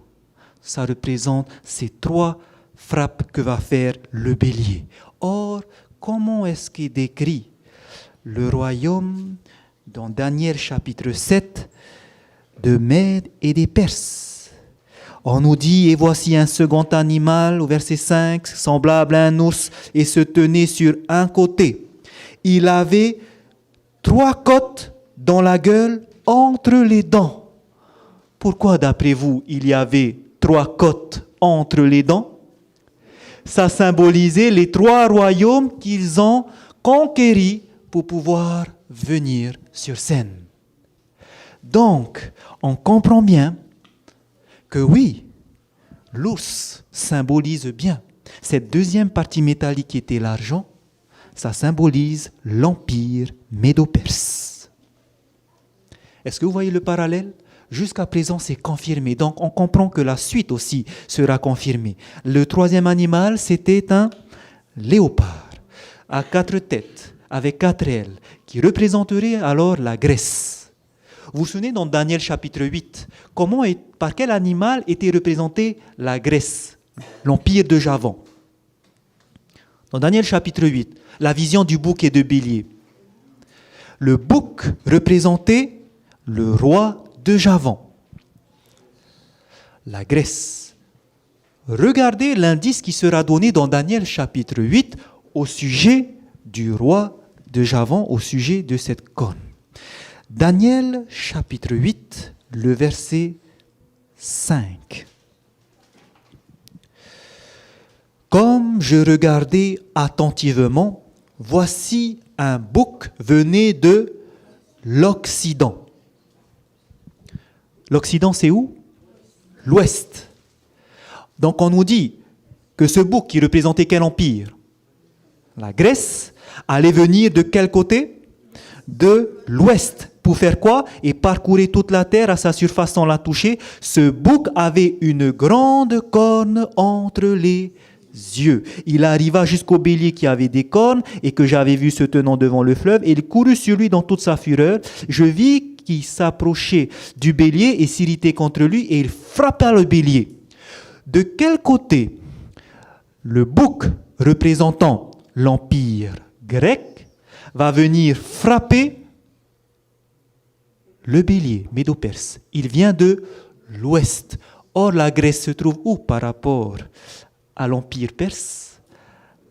ça représente ces 3 frappes que va faire le bélier. Or, comment est-ce qu'il décrit le royaume dans Daniel chapitre 7 de Mèdes et des Perses? On nous dit, et voici un second animal, au verset 5, semblable à un ours, et se tenait sur un côté. Il avait 3 côtes dans la gueule entre les dents. Pourquoi, d'après vous, il y avait 3 côtes entre les dents? Ça symbolisait les 3 royaumes qu'ils ont conquéris pour pouvoir venir sur scène. Donc, on comprend bien que oui, l'ours symbolise bien. Cette deuxième partie métallique qui était l'argent, ça symbolise l'empire médo-perse. Est-ce que vous voyez le parallèle? Jusqu'à présent, c'est confirmé. Donc, on comprend que la suite aussi sera confirmée. Le 3e animal, c'était un léopard à 4 têtes, avec 4 ailes, qui représenterait alors la Grèce. Vous vous souvenez dans Daniel chapitre 8, par quel animal était représentée la Grèce, l'empire de Javan? Dans Daniel chapitre 8, la vision du bouc et de bélier. Le bouc représentait le roi de Javan, la Grèce. Regardez l'indice qui sera donné dans Daniel chapitre 8 au sujet du roi de Javan, au sujet de cette corne. Daniel chapitre 8, le verset 5. Comme je regardais attentivement, voici un bouc venait de l'Occident. L'Occident, c'est où? L'Ouest. Donc on nous dit que ce bouc qui représentait quel empire? La Grèce allait venir de quel côté? De l'Ouest. Pour faire quoi? Et parcourir toute la terre à sa surface sans la toucher. Ce bouc avait une grande corne entre les yeux. Il arriva jusqu'au bélier qui avait des cornes et que j'avais vu se tenant devant le fleuve, et il courut sur lui dans toute sa fureur. Je vis qu'il s'approchait du bélier et s'irritait contre lui, et il frappa le bélier. De quel côté le bouc représentant l'empire grec va venir frapper le bélier médo-perse? Il vient de l'ouest. Or, la Grèce se trouve où par rapport à l'empire perse?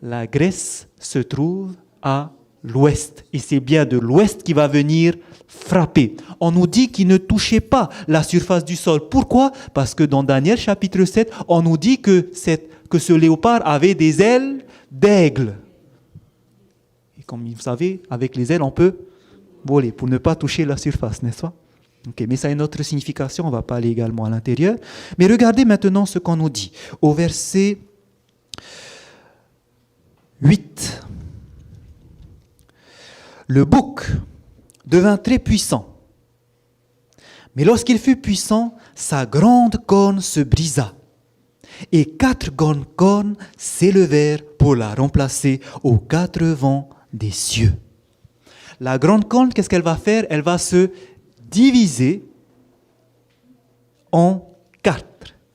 La Grèce se trouve à l'ouest. Et c'est bien de l'ouest qui va venir frapper. On nous dit qu'il ne touchait pas la surface du sol. Pourquoi? Parce que dans Daniel chapitre 7, on nous dit que ce léopard avait des ailes d'aigle. Et comme vous savez, avec les ailes, on peut voler pour ne pas toucher la surface, n'est-ce pas? Okay, mais ça a une autre signification, on ne va pas aller également à l'intérieur. Mais regardez maintenant ce qu'on nous dit au verset 8. Le bouc devint très puissant. Mais lorsqu'il fut puissant, sa grande corne se brisa. Et 4 grandes cornes s'élevèrent pour la remplacer aux 4 vents des cieux. La grande corne, qu'est-ce qu'elle va faire? Elle va se diviser en 4.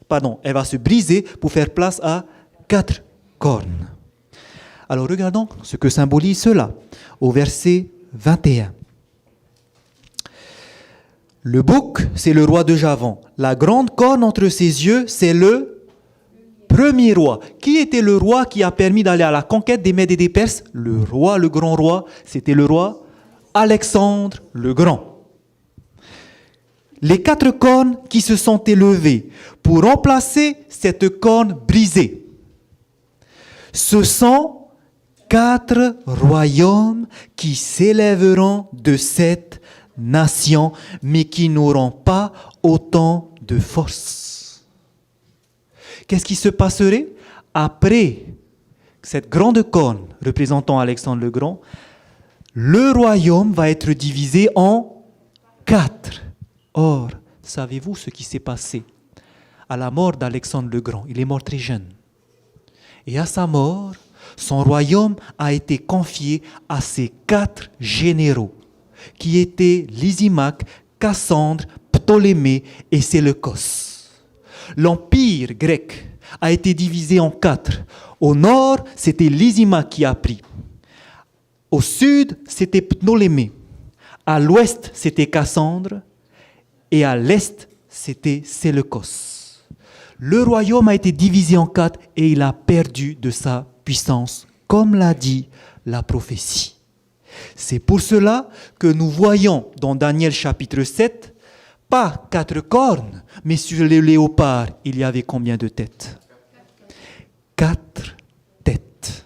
Pardon, elle va se briser pour faire place à 4 cornes. Alors regardons ce que symbolise cela au verset 21. Le bouc, c'est le roi de Javan. La grande corne entre ses yeux, c'est le premier roi. Qui était le roi qui a permis d'aller à la conquête des Mèdes et des Perses? Le roi, le grand roi, c'était le roi Alexandre le Grand. Les 4 cornes qui se sont élevées pour remplacer cette corne brisée. Ce sont 4 royaumes qui s'élèveront de cette nation, mais qui n'auront pas autant de force. Qu'est-ce qui se passerait après cette grande corne représentant Alexandre le Grand? Le royaume va être divisé en 4. Or, savez-vous ce qui s'est passé à la mort d'Alexandre le Grand? Il est mort très jeune. Et à sa mort, son royaume a été confié à ses 4 généraux, qui étaient Lysimaque, Cassandre, Ptolémée et Séleucos. L'empire grec a été divisé en 4. Au nord, c'était Lysimaque qui a pris. Au sud, c'était Ptolémée. À l'ouest, c'était Cassandre. Et à l'est, c'était Séleucos. Le royaume a été divisé en 4 et il a perdu de sa puissance, comme l'a dit la prophétie. C'est pour cela que nous voyons dans Daniel chapitre 7, pas 4 cornes, mais sur le léopard, il y avait combien de têtes? 4 têtes,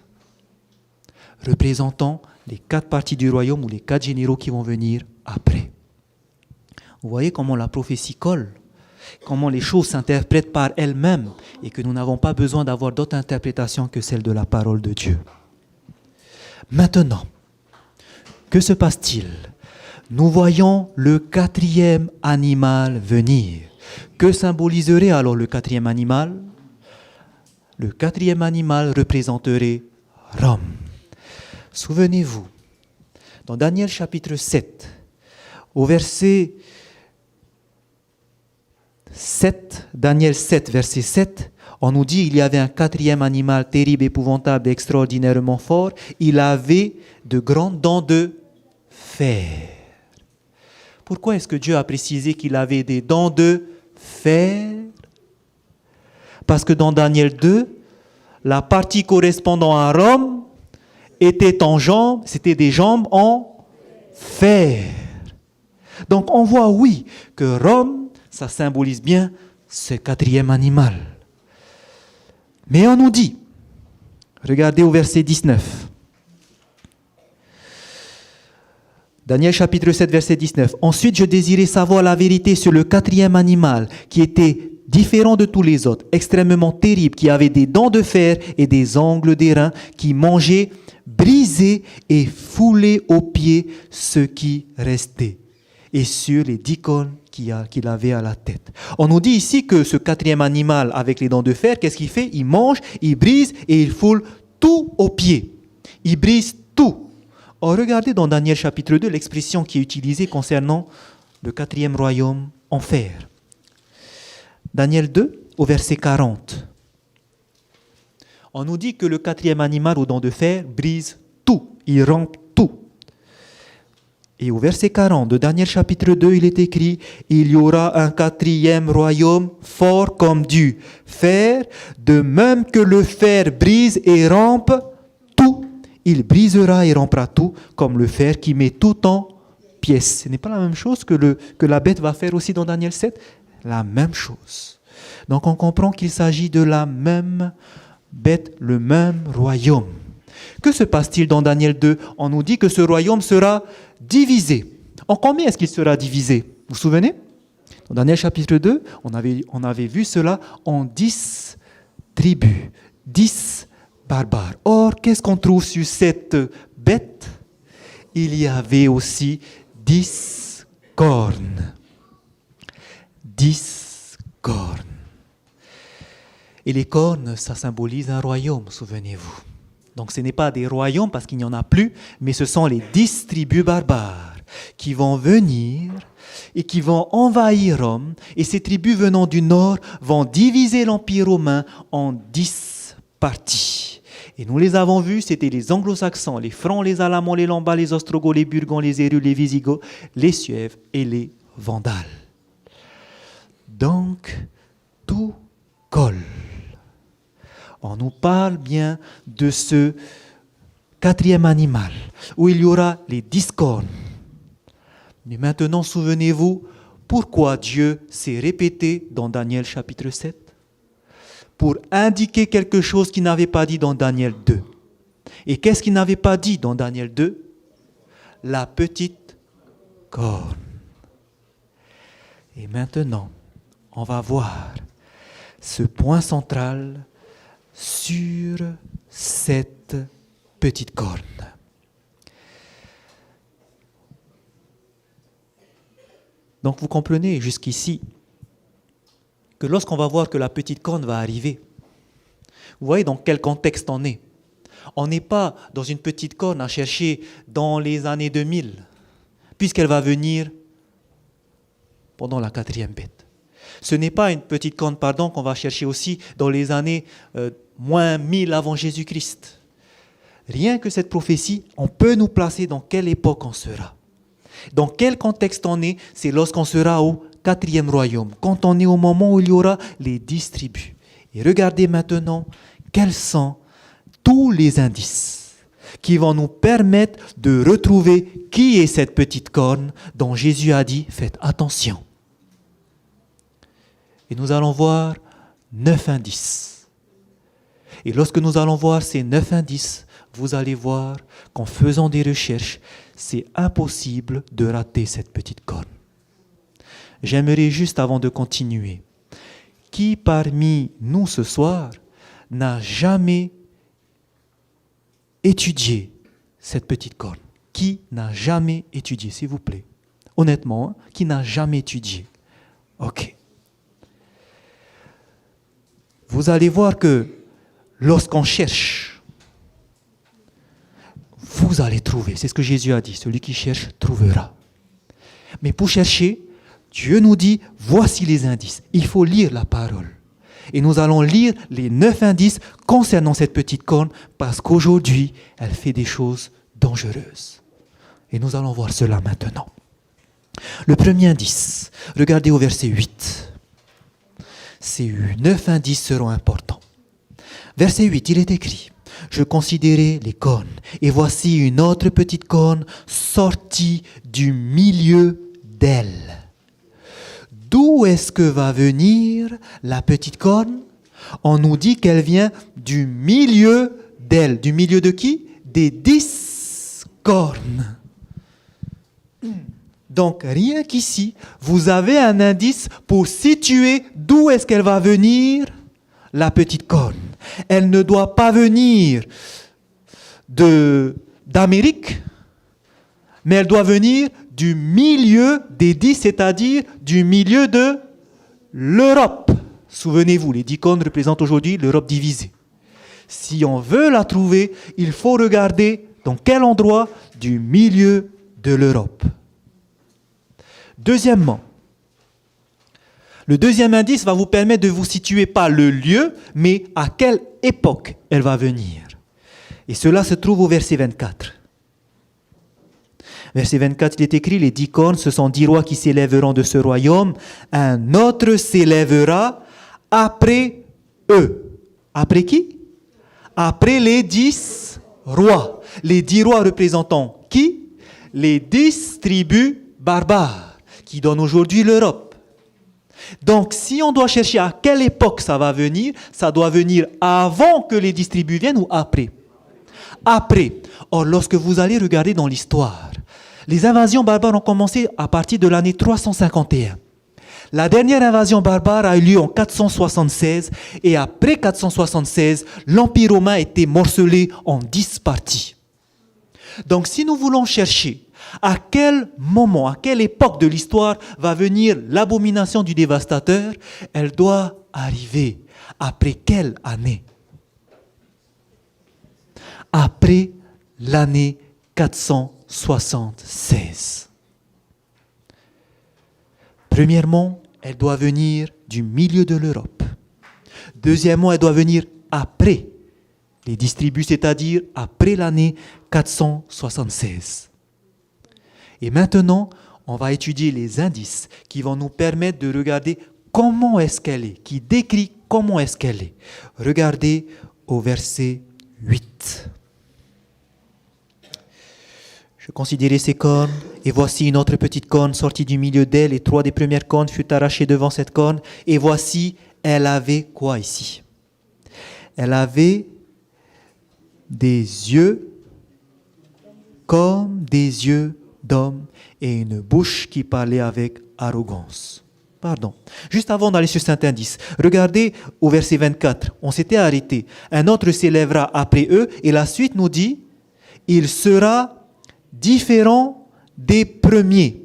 représentant les 4 parties du royaume ou les 4 généraux qui vont venir après. Vous voyez comment la prophétie colle, comment les choses s'interprètent par elles-mêmes et que nous n'avons pas besoin d'avoir d'autre interprétation que celle de la parole de Dieu. Maintenant, que se passe-t-il? Nous voyons le 4e animal venir. Que symboliserait alors le 4e animal? Le 4e animal représenterait Rome. Souvenez-vous, dans Daniel chapitre 7, au verset 7, Daniel 7, verset 7, on nous dit qu'il y avait un 4e animal terrible, épouvantable, extraordinairement fort. Il avait de grandes dents de fer. Pourquoi est-ce que Dieu a précisé qu'il avait des dents de fer? Parce que dans Daniel 2, la partie correspondant à Rome était en jambes, c'était des jambes en fer. Donc on voit, oui, que Rome, ça symbolise bien ce 4e animal. Mais on nous dit, regardez au verset 19. Daniel chapitre 7, verset 19. Ensuite, je désirais savoir la vérité sur le 4e animal qui était différent de tous les autres, extrêmement terrible, qui avait des dents de fer et des ongles d'airain, qui mangeait, brisait et foulait aux pieds ce qui restait. Et sur les 10 cornes qu'il avait à la tête. On nous dit ici que ce quatrième animal avec les dents de fer, qu'est-ce qu'il fait? Il mange, il brise et il foule tout au pied. Il brise tout. Or, regardez dans Daniel chapitre 2 l'expression qui est utilisée concernant le quatrième royaume en fer. Daniel 2 au verset 40. On nous dit que le quatrième animal aux dents de fer brise tout, il rompt tout. Et au verset 40 de Daniel chapitre 2, il est écrit « Il y aura un quatrième royaume fort comme du fer, de même que le fer brise et rompt tout. Il brisera et rompra tout, comme le fer qui met tout en pièces. » Ce n'est pas la même chose que la bête va faire aussi dans Daniel 7? La même chose. Donc on comprend qu'il s'agit de la même bête, le même royaume. Que se passe-t-il dans Daniel 2? On nous dit que ce royaume sera divisé. En combien est-ce qu'il sera divisé? Vous vous souvenez? Dans Daniel chapitre 2, on avait vu cela en 10 tribus, 10 barbares. Or, qu'est-ce qu'on trouve sur cette bête? Il y avait aussi 10 cornes. 10 cornes. Et les cornes, ça symbolise un royaume, souvenez-vous. Donc ce n'est pas des royaumes parce qu'il n'y en a plus, mais ce sont les 10 tribus barbares qui vont venir et qui vont envahir Rome. Et ces tribus venant du nord vont diviser l'Empire romain en 10 parties. Et nous les avons vus, c'était les anglo-saxons, les francs, les alamans, les lombards, les ostrogoths, les burgonds, les érules, les visigoths, les suèves et les vandales. Donc, tout colle. On nous parle bien de ce quatrième animal, où il y aura les 10 cornes. Mais maintenant, souvenez-vous, pourquoi Dieu s'est répété dans Daniel chapitre 7? Pour indiquer quelque chose qu'il n'avait pas dit dans Daniel 2. Et qu'est-ce qu'il n'avait pas dit dans Daniel 2? La petite corne. Et maintenant, on va voir ce point central sur cette petite corne. Donc vous comprenez jusqu'ici que lorsqu'on va voir que la petite corne va arriver, vous voyez dans quel contexte on est. On n'est pas dans une petite corne à chercher dans les années 2000, puisqu'elle va venir pendant la quatrième bête. Ce n'est pas une petite corne, qu'on va chercher aussi dans les années moins 1000 avant Jésus-Christ. Rien que cette prophétie, on peut nous placer dans quelle époque on sera. Dans quel contexte on est, c'est lorsqu'on sera au quatrième royaume, quand on est au moment où il y aura les 10 tribus. Et regardez maintenant quels sont tous les indices qui vont nous permettre de retrouver qui est cette petite corne dont Jésus a dit « Faites attention ». Et nous allons voir 9 indices. Et lorsque nous allons voir ces 9 indices, vous allez voir qu'en faisant des recherches, c'est impossible de rater cette petite corne. J'aimerais juste, avant de continuer, qui parmi nous ce soir n'a jamais étudié cette petite corne? Qui n'a jamais étudié, s'il vous plaît? Honnêtement, qui n'a jamais étudié? Ok. Vous allez voir que lorsqu'on cherche, vous allez trouver. C'est ce que Jésus a dit. Celui qui cherche, trouvera. Mais pour chercher, Dieu nous dit, voici les indices. Il faut lire la parole. Et nous allons lire les 9 indices concernant cette petite corne parce qu'aujourd'hui, elle fait des choses dangereuses. Et nous allons voir cela maintenant. Le premier indice, regardez au verset 8. Ces 9 indices seront importants. Verset 8, il est écrit « Je considérais les cornes, et voici une autre petite corne sortie du milieu d'elle. » D'où est-ce que va venir la petite corne? On nous dit qu'elle vient du milieu d'elle. Du milieu de qui? Des 10 cornes. Donc, rien qu'ici, vous avez un indice pour situer d'où est-ce qu'elle va venir, la petite corne. Elle ne doit pas venir d'Amérique, mais elle doit venir du milieu des 10, c'est-à-dire du milieu de l'Europe. Souvenez-vous, les 10 cônes représentent aujourd'hui l'Europe divisée. Si on veut la trouver, il faut regarder dans quel endroit du milieu de l'Europe. Deuxièmement, le deuxième indice va vous permettre de vous situer pas le lieu, mais à quelle époque elle va venir. Et cela se trouve au verset 24. Verset 24, il est écrit, les 10 cornes, ce sont 10 rois qui s'élèveront de ce royaume. Un autre s'élèvera après eux. Après qui? Après les 10 rois. Les 10 rois représentant qui? Les 10 tribus barbares qui donnent aujourd'hui l'Europe. Donc, si on doit chercher à quelle époque ça va venir, ça doit venir avant que les 10 tribus viennent ou après? Après. Or, lorsque vous allez regarder dans l'histoire, les invasions barbares ont commencé à partir de l'année 351. La dernière invasion barbare a eu lieu en 476 et après 476, l'Empire romain a été morcelé en 10 parties. Donc, si nous voulons chercher à quel moment, à quelle époque de l'histoire va venir l'abomination du dévastateur, elle doit arriver après quelle année? Après l'année 476. Premièrement, elle doit venir du milieu de l'Europe. Deuxièmement, elle doit venir après les 10 tribus, c'est-à-dire après l'année 476. Et maintenant, on va étudier les indices qui vont nous permettre de regarder comment est-ce qu'elle est, qui décrit comment est-ce qu'elle est. Regardez au verset 8. Je considérais ces cornes, et voici une autre petite corne sortie du milieu d'elle, et 3 des premières cornes furent arrachées devant cette corne, et voici, elle avait quoi ici? Elle avait des yeux comme des yeux d'homme et une bouche qui parlait avec arrogance. Pardon. Juste avant d'aller sur cet indice, regardez au verset 24, on s'était arrêté. Un autre s'élèvera après eux, et la suite nous dit, il sera différent des premiers.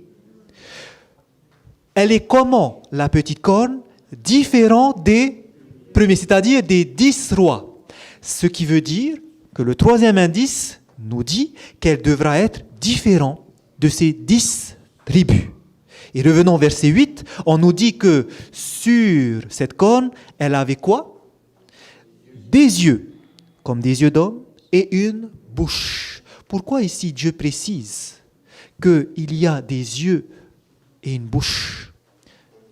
Elle est comment, la petite corne? Différent des premiers, c'est-à-dire des 10 rois. Ce qui veut dire que le troisième indice nous dit qu'elle devra être différente de ces 10 tribus. Et revenons au verset 8, on nous dit que sur cette corne, elle avait quoi? Des yeux, comme des yeux d'homme, et une bouche. Pourquoi ici Dieu précise qu'il y a des yeux et une bouche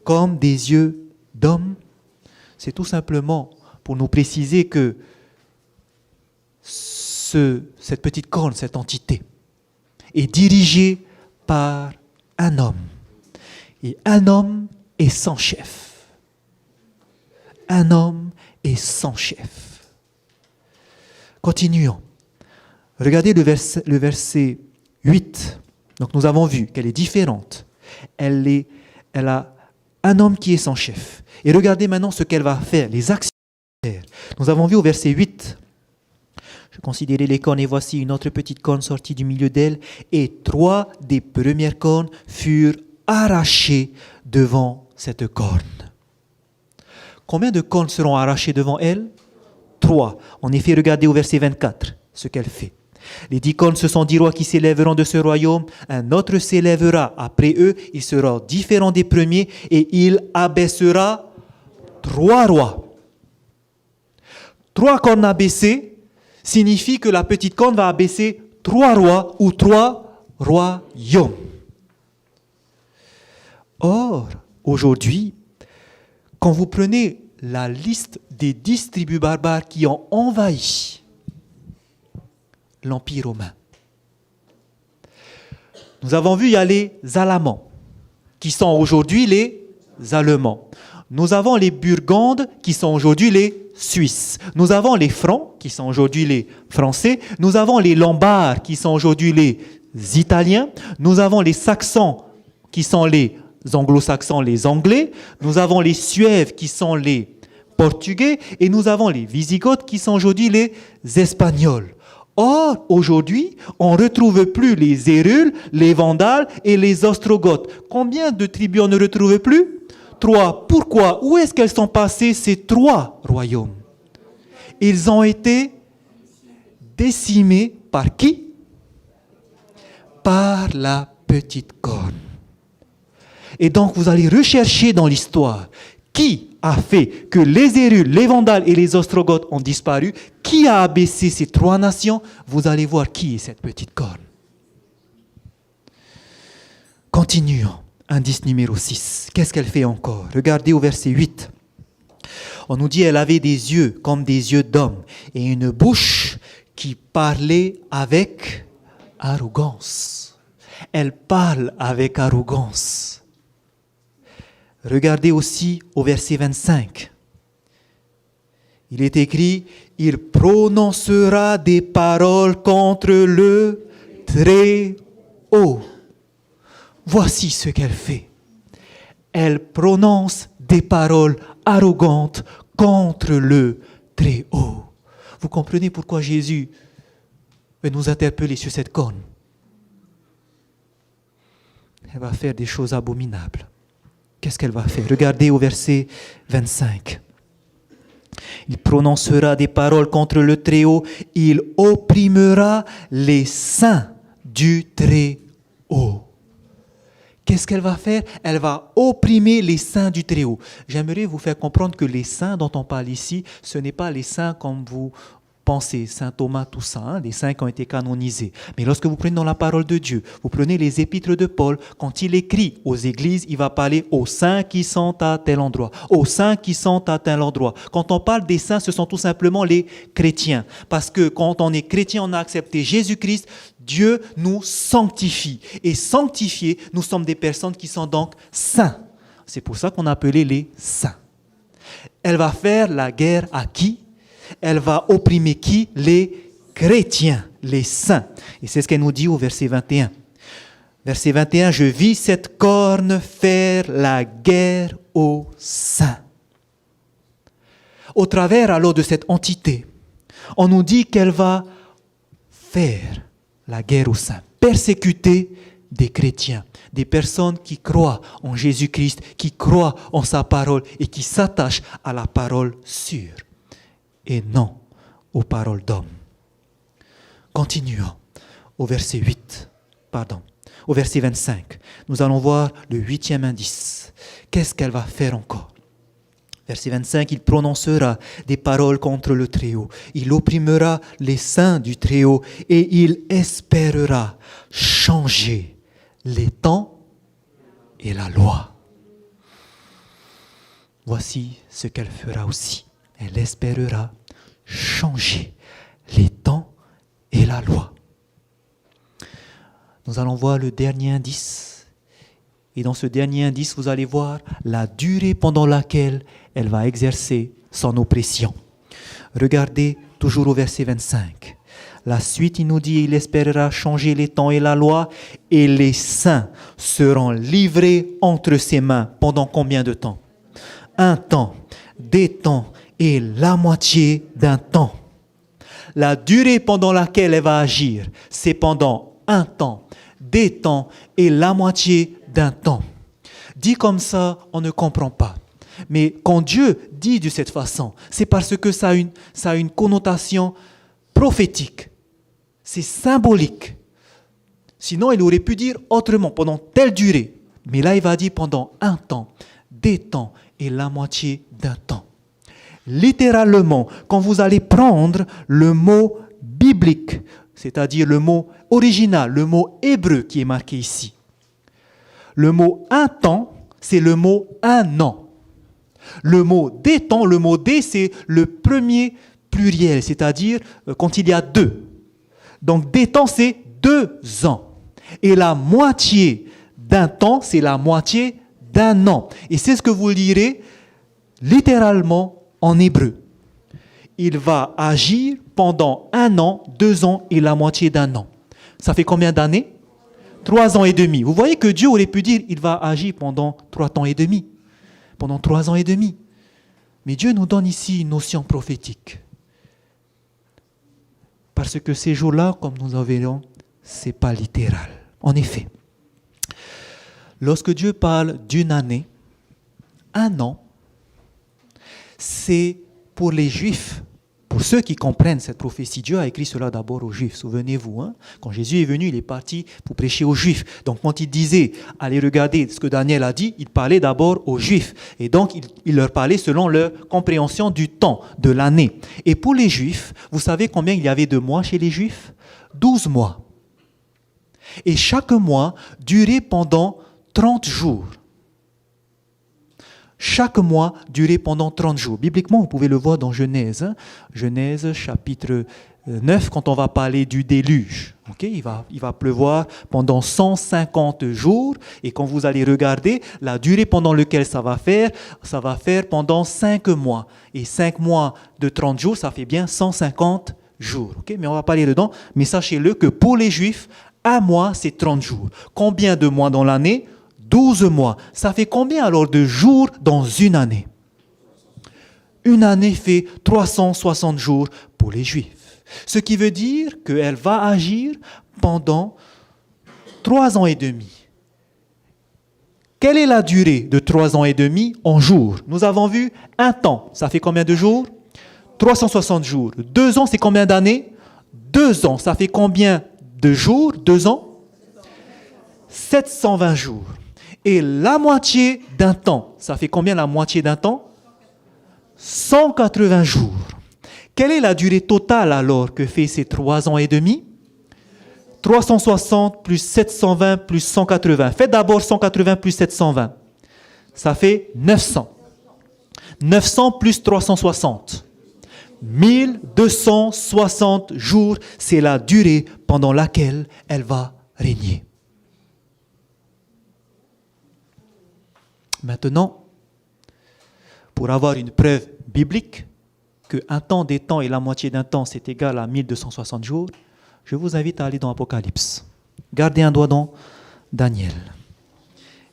comme des yeux d'homme? C'est tout simplement pour nous préciser que cette petite corne, cette entité, est dirigée par un homme. Et un homme est sans chef. Un homme est sans chef. Continuons. Regardez le verset 8. Donc nous avons vu qu'elle est différente. Elle a un homme qui est sans chef. Et regardez maintenant ce qu'elle va faire, les actions qu'elle va faire. Nous avons vu au verset 8. Je considérais les cornes et voici une autre petite corne sortie du milieu d'elle et 3 des premières cornes furent arrachées devant cette corne. Combien de cornes seront arrachées devant elle? 3. En effet, regardez au verset 24 ce qu'elle fait. Les 10 cornes, ce sont 10 rois qui s'élèveront de ce royaume. Un autre s'élèvera après eux. Il sera différent des premiers et il abaissera 3 rois. 3 cornes abaissées signifie que la petite corne va abaisser 3 rois ou 3 royaumes. Or, aujourd'hui, quand vous prenez la liste des 10 tribus barbares qui ont envahi l'Empire romain, nous avons vu il y a les Alamans, qui sont aujourd'hui les Allemands. Nous avons les Burgondes, qui sont aujourd'hui les Suisses. Nous avons les Francs, qui sont aujourd'hui les Français. Nous avons les Lombards, qui sont aujourd'hui les Italiens. Nous avons les Saxons, qui sont les Anglo-Saxons, les Anglais. Nous avons les Suèves, qui sont les Portugais. Et nous avons les Wisigoths, qui sont aujourd'hui les Espagnols. Or, aujourd'hui, on ne retrouve plus les Hérules, les Vandales et les Ostrogoths. Combien de tribus on ne retrouve plus? 3. Pourquoi? Où est-ce qu'elles sont passées, ces 3 royaumes? Ils ont été décimés par qui? Par la petite corne. Et donc, vous allez rechercher dans l'histoire qui a fait que les Hérules, les Vandales et les Ostrogoths ont disparu. Qui a abaissé ces 3 nations? Vous allez voir qui est cette petite corne. Continuons. Indice numéro 6. Qu'est-ce qu'elle fait encore? Regardez au verset 8. On nous dit qu'elle avait des yeux comme des yeux d'homme et une bouche qui parlait avec arrogance. Elle parle avec arrogance. Regardez aussi au verset 25. Il est écrit, « Il prononcera des paroles contre le Très-Haut. » Voici ce qu'elle fait. Elle prononce des paroles arrogantes contre le Très-Haut. Vous comprenez pourquoi Jésus veut nous interpeller sur cette corne? Elle va faire des choses abominables. Qu'est-ce qu'elle va faire? Regardez au verset 25. Il prononcera des paroles contre le Très-Haut. Il opprimera les saints du Très-Haut. Qu'est-ce qu'elle va faire? Elle va opprimer les saints du Très-Haut. J'aimerais vous faire comprendre que les saints dont on parle ici, ce n'est pas les saints comme vous pensez, Saint Thomas, tout ça, les saints qui ont été canonisés. Mais lorsque vous prenez dans la parole de Dieu, vous prenez les épîtres de Paul, quand il écrit aux églises, il va parler aux saints qui sont à tel endroit, aux saints qui sont à tel endroit. Quand on parle des saints, ce sont tout simplement les chrétiens. Parce que quand on est chrétien, on a accepté Jésus-Christ, Dieu nous sanctifie. Et sanctifiés, nous sommes des personnes qui sont donc saints. C'est pour ça qu'on a appelé les saints. Elle va faire la guerre à qui? Elle va opprimer qui? Les chrétiens, les saints. Et c'est ce qu'elle nous dit au verset 21. Verset 21, « Je vis cette corne faire la guerre aux saints. » Au travers alors de cette entité, on nous dit qu'elle va faire la guerre aux saints, persécuter des chrétiens, des personnes qui croient en Jésus-Christ, qui croient en sa parole et qui s'attachent à la parole sûre et non aux paroles d'hommes. Continuons au verset 25. Nous allons voir le 8e indice. Qu'est-ce qu'elle va faire encore? Verset 25, il prononcera des paroles contre le Très-Haut. Il opprimera les saints du Très-Haut et il espérera changer les temps et la loi. Voici ce qu'elle fera aussi. Elle espérera changer les temps et la loi. Nous allons voir le dernier indice. Et dans ce dernier indice, vous allez voir la durée pendant laquelle elle va exercer son oppression. Regardez toujours au verset 25. La suite, il nous dit, il espérera changer les temps et la loi, et les saints seront livrés entre ses mains. Pendant combien de temps? 1 temps, 2 temps et la moitié d'un temps. La durée pendant laquelle elle va agir, c'est pendant 1 temps, 2 temps et la moitié d'un temps. Dit comme ça, on ne comprend pas. Mais quand Dieu dit de cette façon, c'est parce que ça a une connotation prophétique. C'est symbolique. Sinon, il aurait pu dire autrement, pendant telle durée. Mais là, il va dire pendant 1 temps, 2 temps et la moitié d'un temps. Littéralement, quand vous allez prendre le mot biblique, c'est-à-dire le mot original, le mot hébreu qui est marqué ici, le mot 1 temps, c'est le mot 1 an. Le mot des temps, le mot des, c'est le premier pluriel, c'est-à-dire quand il y a 2. Donc des temps, c'est 2 ans. Et la moitié d'un temps, c'est la moitié d'1 an. Et c'est ce que vous lirez littéralement en hébreu. Il va agir pendant 1 an, 2 ans et la moitié d'1 an. Ça fait combien d'années? 3 ans et demi. Vous voyez que Dieu aurait pu dire il va agir pendant 3 ans et demi. Pendant 3 ans et demi. Mais Dieu nous donne ici une notion prophétique. Parce que ces jours-là, comme nous en verrons, ce n'est pas littéral. En effet, lorsque Dieu parle d'une année, un an, c'est pour les Juifs, pour ceux qui comprennent cette prophétie. Dieu a écrit cela d'abord aux Juifs, souvenez-vous. Quand Jésus est venu, il est parti pour prêcher aux Juifs. Donc quand il disait, allez regarder ce que Daniel a dit, il parlait d'abord aux Juifs. Et donc il leur parlait selon leur compréhension du temps, de l'année. Et pour les Juifs, vous savez combien il y avait de mois chez les Juifs? 12 mois. Et chaque mois durait pendant 30 jours. Chaque mois durait pendant 30 jours. Bibliquement, vous pouvez le voir dans Genèse. Genèse chapitre 9, quand on va parler du déluge. Il va pleuvoir pendant 150 jours. Et quand vous allez regarder, la durée pendant laquelle ça va faire pendant 5 mois. Et 5 mois de 30 jours, ça fait bien 150 jours. Mais on va pas aller dedans. Mais sachez-le que pour les Juifs, un mois, c'est 30 jours. Combien de mois dans l'année? 12 mois. Ça fait combien alors de jours dans une année? Une année fait 360 jours pour les Juifs. Ce qui veut dire qu'elle va agir pendant 3 ans et demi. Quelle est la durée de 3 ans et demi en jours? Nous avons vu un temps. Ça fait combien de jours? 360 jours. 2 ans, c'est combien d'années? 2 ans. Ça fait combien de jours? 2 ans? 720 jours. Et la moitié d'un temps, ça fait combien la moitié d'un temps? 180 jours. Quelle est la durée totale alors que fait ces 3 ans et demi? 360 plus 720 plus 180. Faites d'abord 180 plus 720. Ça fait 900. 900 plus 360. 1260 jours, c'est la durée pendant laquelle elle va régner. Maintenant, pour avoir une preuve biblique qu'un temps des temps et la moitié d'un temps, c'est égal à 1260 jours, je vous invite à aller dans Apocalypse. Gardez un doigt dans Daniel.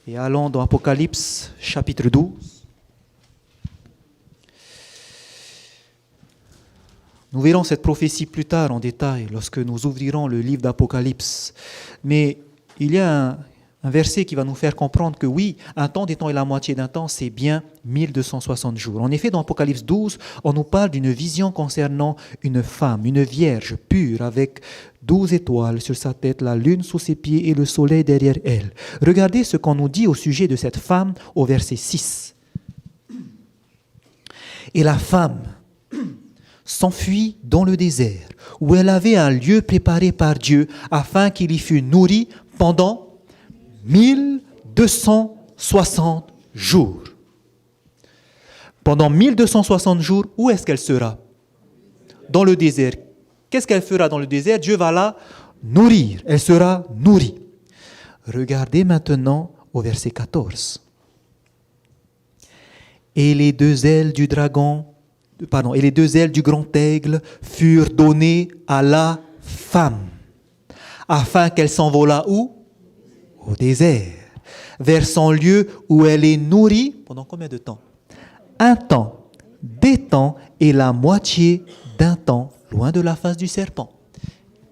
Et allons dans Apocalypse, chapitre 12. Nous verrons cette prophétie plus tard en détail, lorsque nous ouvrirons le livre d'Apocalypse. Mais il y a un verset qui va nous faire comprendre que oui, un temps des temps et la moitié d'un temps, c'est bien 1260 jours. En effet, dans Apocalypse 12, on nous parle d'une vision concernant une femme, une vierge pure, avec 12 étoiles sur sa tête, la lune sous ses pieds et le soleil derrière elle. Regardez ce qu'on nous dit au sujet de cette femme au verset 6. Et la femme s'enfuit dans le désert, où elle avait un lieu préparé par Dieu, afin qu'il y fût nourri pendant 1260 jours. Pendant 1260 jours, où est-ce qu'elle sera? Dans le désert. Qu'est-ce qu'elle fera dans le désert? Dieu va la nourrir. Elle sera nourrie. Regardez maintenant au verset 14. Et les 2 ailes du dragon, et les 2 ailes du grand aigle furent données à la femme, afin qu'elle s'envolât où? Au désert, vers son lieu où elle est nourrie. Pendant combien de temps? Un temps, des temps et la moitié d'un temps, loin de la face du serpent.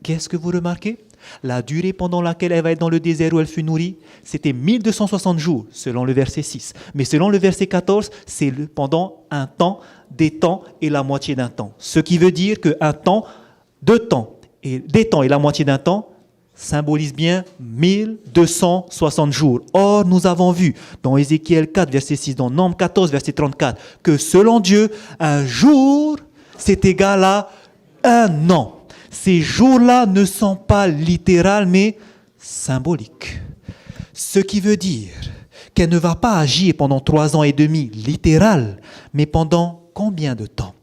Qu'est-ce que vous remarquez? La durée pendant laquelle elle va être dans le désert où elle fut nourrie, c'était 1260 jours, selon le verset 6. Mais selon le verset 14, c'est pendant un temps, des temps et la moitié d'un temps. Ce qui veut dire qu'un temps, 2 temps, et des temps et la moitié d'un temps, symbolise bien 1260 jours. Or, nous avons vu dans Ézéchiel 4, verset 6, dans Nombre 14, verset 34, que selon Dieu, un jour, c'est égal à un an. Ces jours-là ne sont pas littérales, mais symboliques. Ce qui veut dire qu'elle ne va pas agir pendant 3 ans et demi, littéral, mais pendant combien de temps?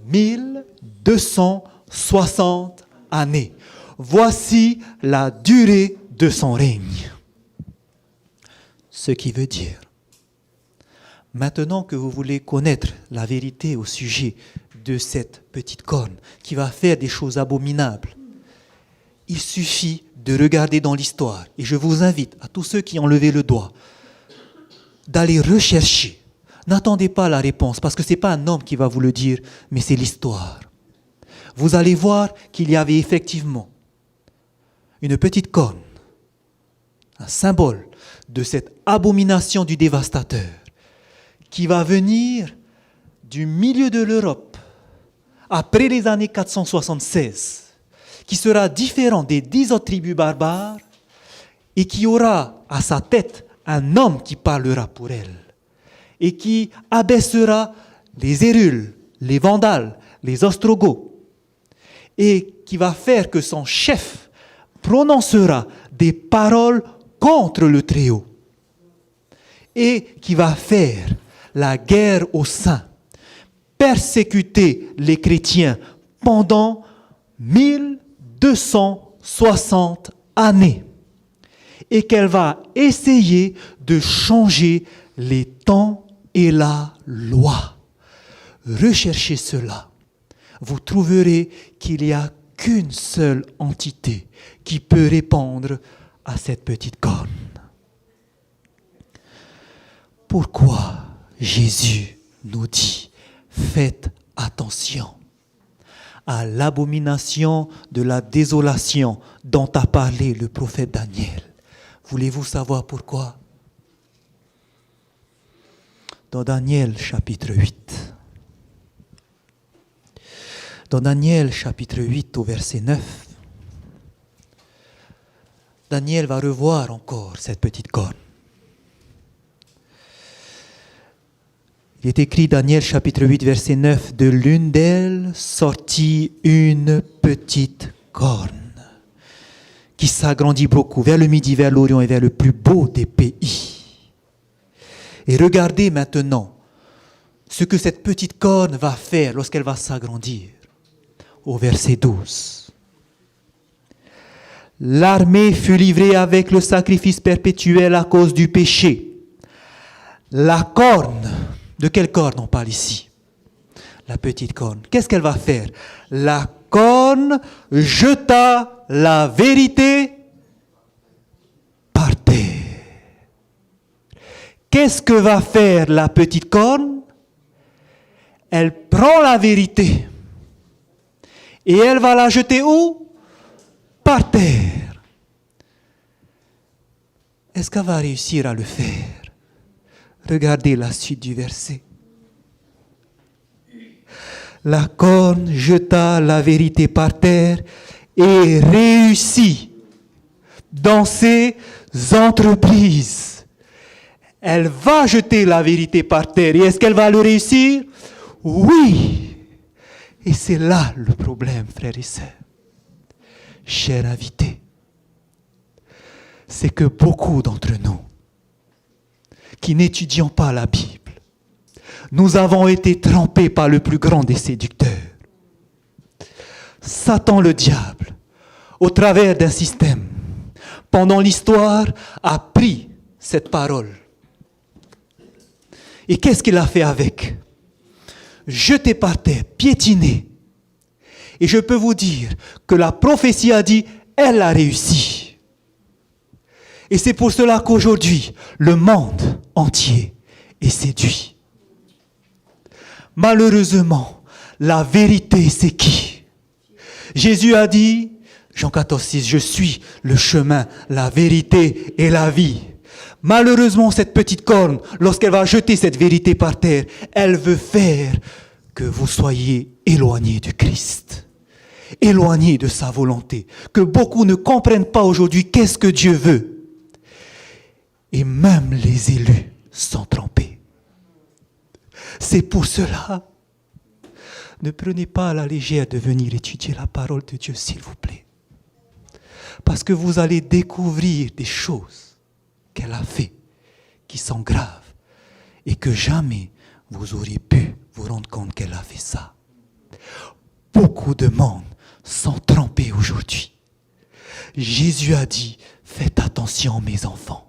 1260 années. Voici la durée de son règne. Ce qui veut dire, maintenant que vous voulez connaître la vérité au sujet de cette petite corne qui va faire des choses abominables, il suffit de regarder dans l'histoire. Et je vous invite, à tous ceux qui ont levé le doigt, d'aller rechercher. N'attendez pas la réponse, parce que ce n'est pas un homme qui va vous le dire, mais c'est l'histoire. vous allez voir qu'il y avait effectivement une petite corne, un symbole de cette abomination du dévastateur qui va venir du milieu de l'Europe après les années 476, qui sera différent des 10 autres tribus barbares et qui aura à sa tête un homme qui parlera pour elle et qui abaissera les Hérules, les Vandales, les Ostrogoths et qui va faire que son chef prononcera des paroles contre le Très-Haut et qui va faire la guerre aux saints, persécuter les chrétiens pendant 1260 années et qu'elle va essayer de changer les temps et la loi. Recherchez cela. Vous trouverez qu'il n'y a qu'une seule entité qui peut répondre à cette petite corne. Pourquoi Jésus nous dit « Faites attention » à l'abomination de la désolation dont a parlé le prophète Daniel. Voulez-vous savoir pourquoi? Dans Daniel chapitre 8. Dans Daniel chapitre 8 au verset 9, Daniel va revoir encore cette petite corne. Il est écrit, Daniel chapitre 8, verset 9, « De l'une d'elles sortit une petite corne qui s'agrandit beaucoup vers le midi, vers l'Orient et vers le plus beau des pays. » Et regardez maintenant ce que cette petite corne va faire lorsqu'elle va s'agrandir. Au verset 12. « L'armée fut livrée avec le sacrifice perpétuel à cause du péché. La corne... » De quelle corne on parle ici? La petite corne. Qu'est-ce qu'elle va faire? La corne jeta la vérité par terre. Qu'est-ce que va faire la petite corne? Elle prend la vérité et elle va la jeter où? Par terre. Est-ce qu'elle va réussir à le faire? Regardez la suite du verset. La corne jeta la vérité par terre et réussit dans ses entreprises. Elle va jeter la vérité par terre. Et est-ce qu'elle va le réussir? Oui. Et c'est là le problème, frères et sœurs. Chers invités, c'est que beaucoup d'entre nous, qui n'étudions pas la Bible, nous avons été trempés par le plus grand des séducteurs. Satan le diable, au travers d'un système, pendant l'histoire, a pris cette parole. Et qu'est-ce qu'il a fait avec? Jeté par terre, piétiné. Et je peux vous dire que la prophétie a dit, elle a réussi. Et c'est pour cela qu'aujourd'hui, le monde entier est séduit. Malheureusement, la vérité, c'est qui? Jésus a dit, Jean 14, 6, « Je suis le chemin, la vérité et la vie. » Malheureusement, cette petite corne, lorsqu'elle va jeter cette vérité par terre, elle veut faire que vous soyez éloignés du Christ, éloignés de sa volonté, que beaucoup ne comprennent pas aujourd'hui qu'est-ce que Dieu veut. Et même les élus sont trompés. C'est pour cela, ne prenez pas à la légère de venir étudier la parole de Dieu, s'il vous plaît. Parce que vous allez découvrir des choses qu'elle a fait, qui sont graves, et que jamais vous auriez pu vous rendre compte qu'elle a fait ça. Beaucoup de monde sont trompés aujourd'hui. Jésus a dit, faites attention mes enfants.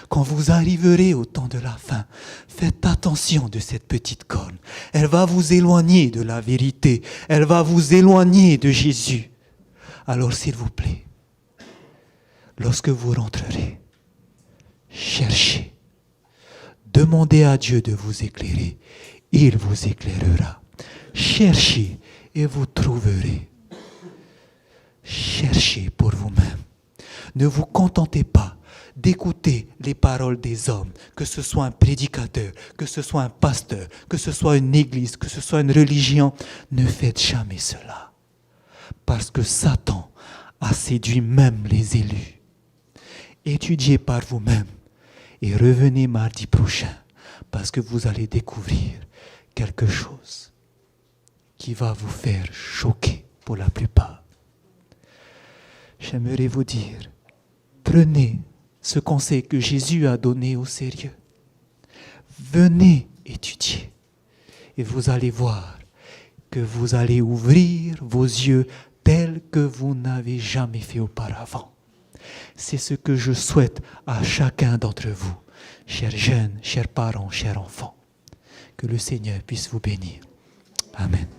Quand vous arriverez au temps de la fin, faites attention de cette petite corne. Elle va vous éloigner de la vérité. Elle va vous éloigner de Jésus. Alors s'il vous plaît, lorsque vous rentrerez, cherchez. Demandez à Dieu de vous éclairer. Il vous éclairera. Cherchez et vous trouverez. Cherchez pour vous-même. Ne vous contentez pas d'écouter les paroles des hommes, que ce soit un prédicateur, que ce soit un pasteur, que ce soit une église, que ce soit une religion. Ne faites jamais cela. Parce que Satan a séduit même les élus. Étudiez par vous-même et revenez mardi prochain parce que vous allez découvrir quelque chose qui va vous faire choquer pour la plupart. J'aimerais vous dire, prenez ce conseil que Jésus a donné au sérieux. Venez étudier et vous allez voir que vous allez ouvrir vos yeux tels que vous n'avez jamais fait auparavant. C'est ce que je souhaite à chacun d'entre vous, chers jeunes, chers parents, chers enfants. Que le Seigneur puisse vous bénir. Amen.